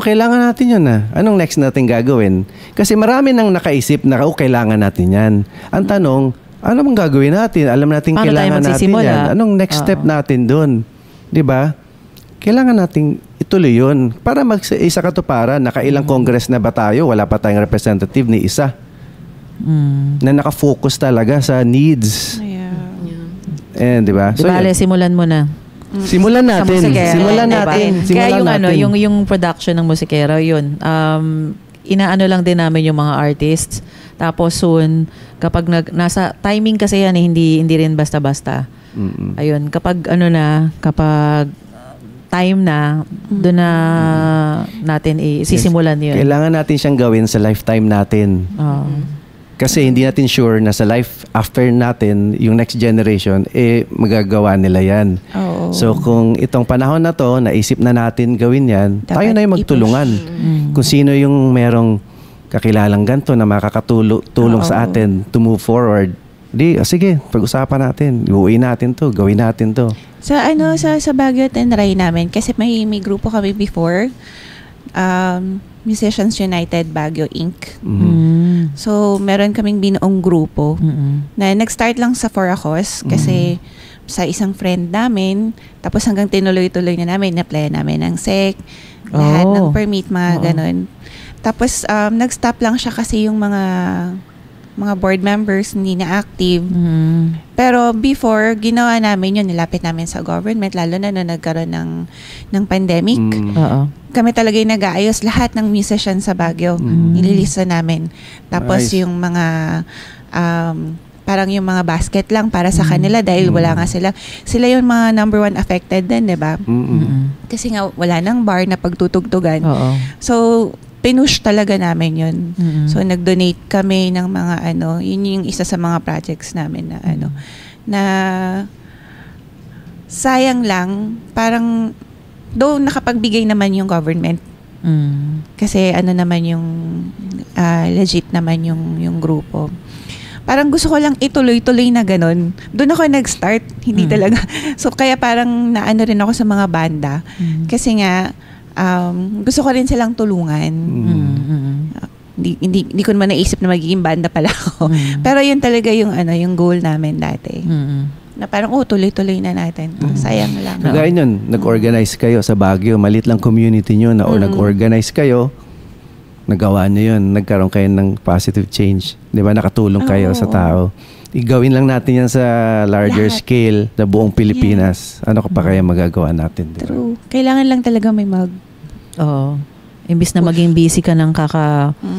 kailangan natin yun na. Anong next natin gagawin? Kasi marami nang nakaisip na, kailangan natin yan. Ang tanong, ano bang gagawin natin? Alam natin kailangan natin yan. Anong next step natin doon? 'Di ba? Kailangan nating ituloy 'yun para isa katuparan. Nakailang congress na ba tayo? Wala pa tayong representative ni isa. Na nakafocus talaga sa needs. And 'di ba? So, simulan mo na. Simulan natin. Simulan natin. Kaya yung production ng musikero, yun. Inaano lang din namin yung mga artists Tapos soon, kapag nasa timing kasi yan, hindi rin basta-basta. Ayun, kapag kapag time na, doon na natin sisimulan yun. Kailangan natin siyang gawin sa lifetime natin. Kasi hindi natin sure na sa life after natin, yung next generation, magagawa nila yan. So kung itong panahon na to, naisip na natin gawin yan, tayo na yung magtulungan. Kung sino yung merong kakilalang ganito na makakatulong sa atin to move forward, sige, pag-usapan natin, iuwi natin to, gawin natin to. Sa Baguio tinry namin, kasi may grupo kami before, Musicians United Baguio Inc. So, meron kaming binuong grupo na nag-start lang sa Foracos kasi sa isang friend namin, tapos hanggang tinuloy-tuloy na namin, na-apply namin ng SEC, lahat ng permit, mga ganun. Tapos, nag-stop lang siya kasi yung mga board members hindi na active. Pero before, ginawa namin yun, nilapit namin sa government, lalo na nung nagkaroon ng pandemic. Kami talaga yung nag-aayos lahat ng musician sa Baguio. Nililista namin. Tapos yung mga parang yung mga basket lang para sa kanila dahil wala nga sila. Sila yung mga number 1 affected din, di ba? Kasi nga wala nang bar na pagtutugtugan. So, pinush talaga namin yun. So, nag-donate kami ng mga yun yung isa sa mga projects namin na na sayang lang, parang though nakapagbigay naman yung government. Kasi naman yung legit naman yung grupo. Parang gusto ko lang ituloy-tuloy na ganun. Doon ako nag-start, hindi talaga. So kaya parang naano rin ako sa mga banda. Kasi nga gusto ko rin silang tulungan. Hindi ko naman naisip na magiging banda pala ako. Pero yun talaga yung goal namin dati. Na parang, tuloy-tuloy na natin. Sayang lang. Kagaya nun, nag-organize kayo sa Baguio. Malit lang community nyo na nag-organize kayo. Nagawa nyo yun. Nagkaroon kayo ng positive change. Di ba? Nakatulong kayo sa tao. Igawin lang natin yan sa larger scale sa buong Pilipinas. Ano ka pa kaya magagawa natin? Diba? True. Kailangan lang talaga may Imbis na maging busy ka ng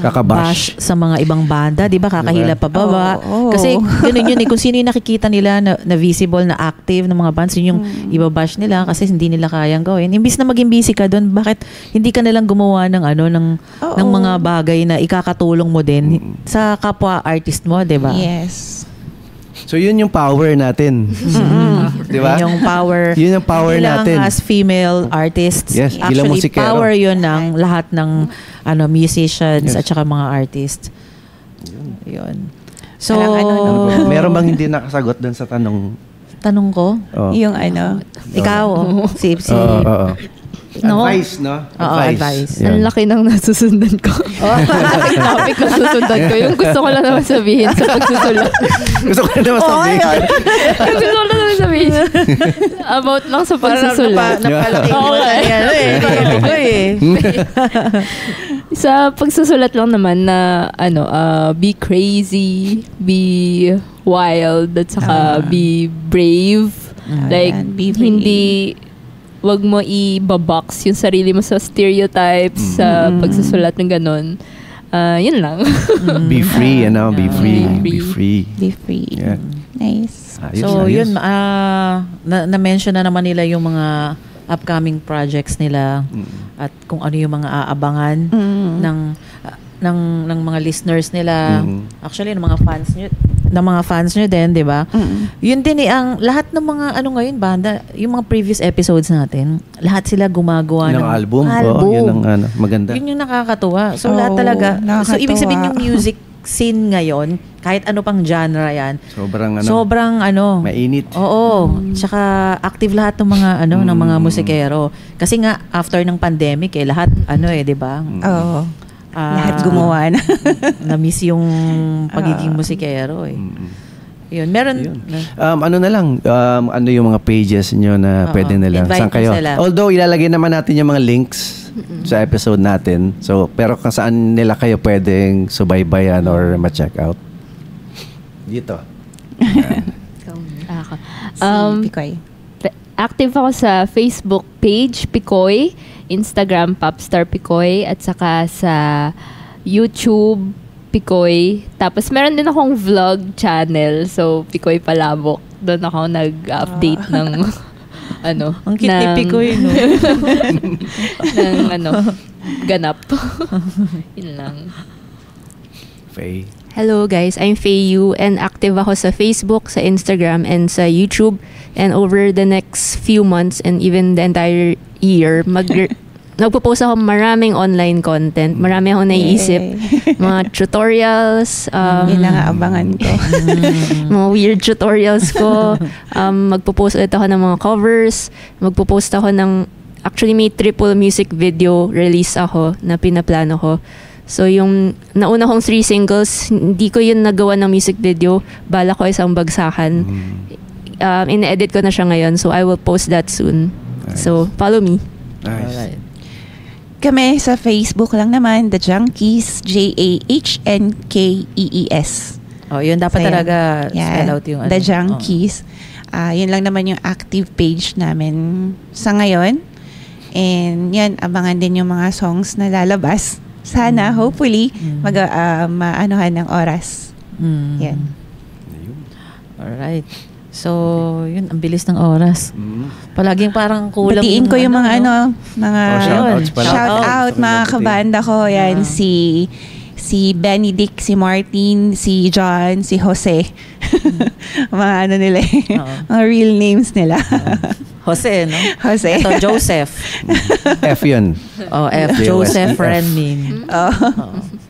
kakabash sa mga ibang banda, di ba? Kakahila pa baba. Kasi ganun yun kung sino yung nakikita nila na visible, na active ng mga bands, yun yung ibabash nila kasi hindi nila kayang gawin. Imbis na maging busy ka doon, bakit hindi ka nalang gumawa ng ng mga bagay na ikakatulong mo din sa kapwa artist mo, di ba? Yes. So yun yung power natin. Di ba? Yun yung power. Yun yung power natin. As female artists. Yes, actually, power yun ng lahat ng musicians at saka mga artists. Yun. So, meron bang hindi nakasagot dun sa tanong? Tanong ko? Yung ikaw, si Advice, no? Advice. Ang laki ng nasusundan ko. Ang topic na susundan ko. Yung gusto ko lang naman sabihin sa pagsusulat. Gusto ko lang naman sabihin. Gusto ko lang naman sabihin. About lang sa pagsusulat. Napalaki mo na yan. Sa pagsusulat lang naman na be crazy, be wild, at saka be brave. Like, hindi wag mo i-box yung sarili mo sa stereotypes sa pagsusulat ng ganon. Yun lang. Be free, be free. Be free. Be free. Yeah. Nice. So, yun, na-mention na naman nila yung mga upcoming projects nila at kung ano yung mga aabangan ng mga listeners nila. Actually, ng mga fans nyo din, di ba? Yun din ang lahat ng mga ngayon banda, yung mga previous episodes natin, lahat sila gumagawa ng album. Yun ang maganda. Yun yung nakakatuwa. So lahat talaga. So ibig sabihin yung music scene ngayon, kahit ano pang genre yan, sobrang mainit. Oo. Tsaka active lahat ng mga ng mga musikero. Kasi nga after ng pandemic lahat di ba? Oo. Lahat gumawa na. Na-miss yung pagiging musikero Yun, meron. Ano na lang, ano yung mga pages nyo na pwede nila. Saan kayo? Sila. Although, ilalagay naman natin yung mga links sa episode natin. So, pero kung saan nila kayo pwedeng subaybayan or ma-check out. Dito. Picoy. Active ako sa Facebook page, Picoy, Instagram, Popstar Picoy, at saka sa YouTube, Pikoy. Tapos meron din akong vlog channel. So, Pikoy Palabok. Doon ako nag-update ng Ang cute ni Pikoy, no? ng ganap. Yun lang. Faye. Hello guys, I'm Faye Yu and active ako sa Facebook, sa Instagram, and sa YouTube. And over the next few months and even the entire year, nagpo-post ako maraming online content. Marami akong naiisip. Mga tutorials. Yun na nga abangan ko. Mga weird tutorials ko. Magpo-post ulit ako ng mga covers. Magpo-post ako ng... Actually, may triple music video release ako na pinaplano ko. So, yung nauna kong 3 singles, hindi ko yun nagawa ng music video. Bala ko isang bagsakan. In-edit ko na siya ngayon. So, I will post that soon. Nice. So, follow me. Nice. Alright. Kami sa Facebook lang naman, The Junkies, JAHNKEES. Yun dapat So, talaga yan. spell out yung The Junkies. Yun lang naman yung active page namin sa ngayon. And yan, abangan din yung mga songs na lalabas. Sana, hopefully, maanohan ng oras. Yan. Alright. So, yun, ang bilis ng oras. Palaging parang kulang. Batiin ko yung mga shoutouts pala. shout-out, mga kabanda ko. Yan, si Benedict, si Martin, si John, si Jose. Mga nila mga real names nila. Jose, no? Jose. Ito, Joseph. F yun. F. Joseph Renmin.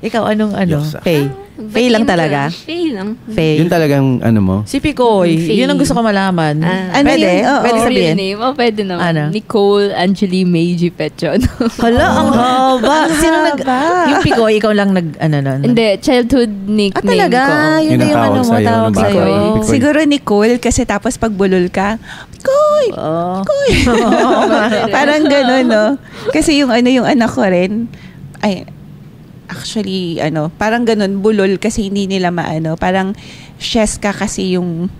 Ikaw, anong Joseph. Faye? Faye lang talaga? Faye lang. Faye. Yun talagang mo. Si Pikoy. Faye. Yun ang gusto ko malaman. Ano Pwede? yun? Oo. Pwede Real sabihin? name? Pwede naman. Ano? Nicole Angeli Meiji Petron. Hala, ang haba. Sino haba. Yung Pikoy, ikaw lang nun? Hindi, childhood nickname talaga? ko. Yun na yung tawag mo, sa'yo, tawag nung bata. sa'yo. Pikoy. Siguro Nicole, kasi tapos pag bulol ka, Koy! Oh. Parang gano'n, no? Kasi yung anak ko rin, actually, parang ganun, bulol kasi hindi nila parang Sheska kasi yung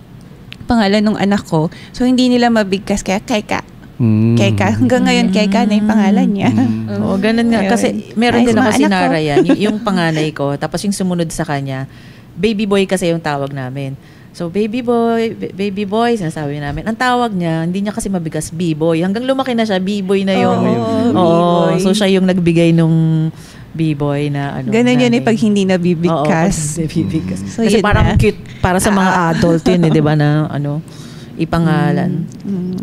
pangalan ng anak ko. So, hindi nila mabigkas kaya Kayka. Kayka. Hanggang ngayon, Kayka na yung pangalan niya. Oo, ganun nga. Ayun. Kasi meron Ayos, din ako mga si anak ko. Nara yan. Yung panganay ko. Tapos yung sumunod sa kanya, baby boy kasi yung tawag namin. So, baby boy, sinasabi namin. Ang tawag niya, hindi niya kasi mabigas, B-boy. Hanggang lumaki na siya, B-boy na yung... B-boy. So, siya yung nagbigay nung B-boy na Ganun yun nanay. pag hindi nabibigkas. Oo, pag nabibigkas. So, kasi yun parang na. cute para sa mga adult yun, di ba, na ipangalan.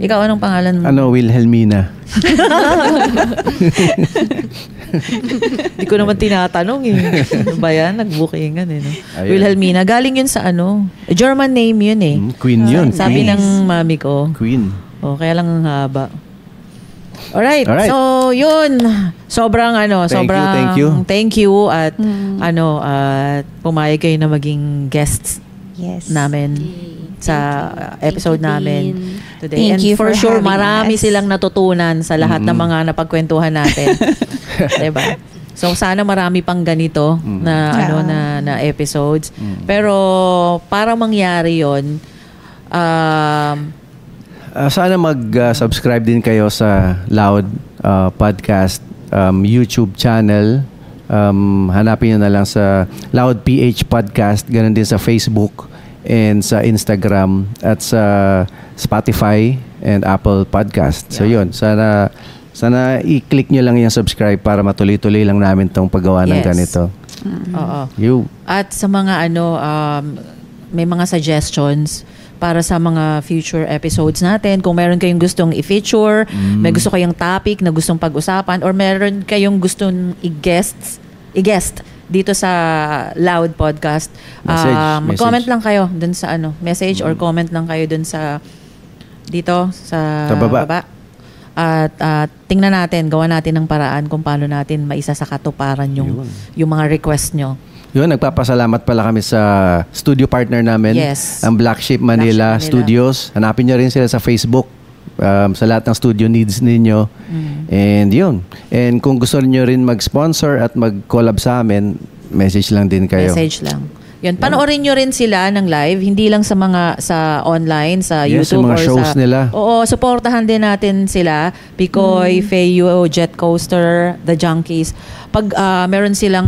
Ikaw, anong pangalan mo? Wilhelmina. Hindi ko naman tinatanong Ano ba yan? Nag-bookingan no? Ayun. Wilhelmina. Galing yun sa German name yun Queen yun. Sabi Queen. ng mami ko. Queen. Kaya lang ang haba. Alright. Alright. So, yun. Sobrang Thank you. Thank you at at pumayag kayo na maging guests Yes. namin sa episode Thank you, namin Dean. today. Thank And you for for sure, having marami us. silang natutunan sa lahat ng mga napagkwentuhan natin. Diba? So sana marami pang ganito na na episodes. Pero para mangyari 'yon, Sana mag-subscribe din kayo sa Loud Podcast YouTube channel. Hanapin nyo na lang sa Loud PH Podcast. Ganon din sa Facebook and sa Instagram at sa Spotify and Apple Podcast. So yun, sana i-click nyo lang yung subscribe para matuloy-tuloy lang namin tong paggawa ng Yes. ganito. oo. You. At sa mga may mga suggestions para sa mga future episodes natin. Kung meron kayong gustong i-feature, may gusto kayong topic na gustong pag-usapan, or meron kayong gustong i-guest dito sa Loud Podcast, mag-comment lang kayo dun sa message or comment lang kayo dun sa dito sa baba. At tingnan natin, gawa natin ng paraan kung paano natin maisa sa katuparan yung mga request nyo. Yun, nagpapasalamat pala kami sa studio partner namin, Yes. ang Black Sheep Manila Studios. Hanapin nyo rin sila sa Facebook sa lahat ng studio needs ninyo. And yun. And kung gusto niyo rin mag-sponsor at mag-collab sa amin, message lang din kayo. Message lang. Yun, panoorin nyo rin sila ng live, hindi lang sa online, sa Yes, YouTube sa mga or shows nila. Oo, supportahan din natin sila. Picoy, Feyo, Jet Coaster, The Junkies. Pag meron silang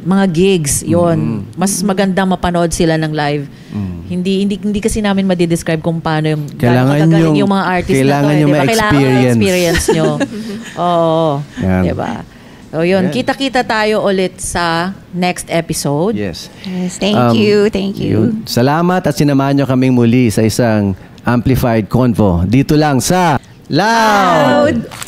mga gigs, yon mas maganda mapanood sila ng live. Hindi kasi namin ma-describe kung paano yung Kailangan yung mga artist kailangan na to. yung Diba? Kailangan ma-experience. nyo. Oo. Yan. Diba? So yun, Yan. kita-kita tayo ulit sa next episode. Yes. Yes, thank you. Thank you. Yun. Salamat at sinamahan nyo kaming muli sa isang Amplified Convo. Dito lang sa Loud!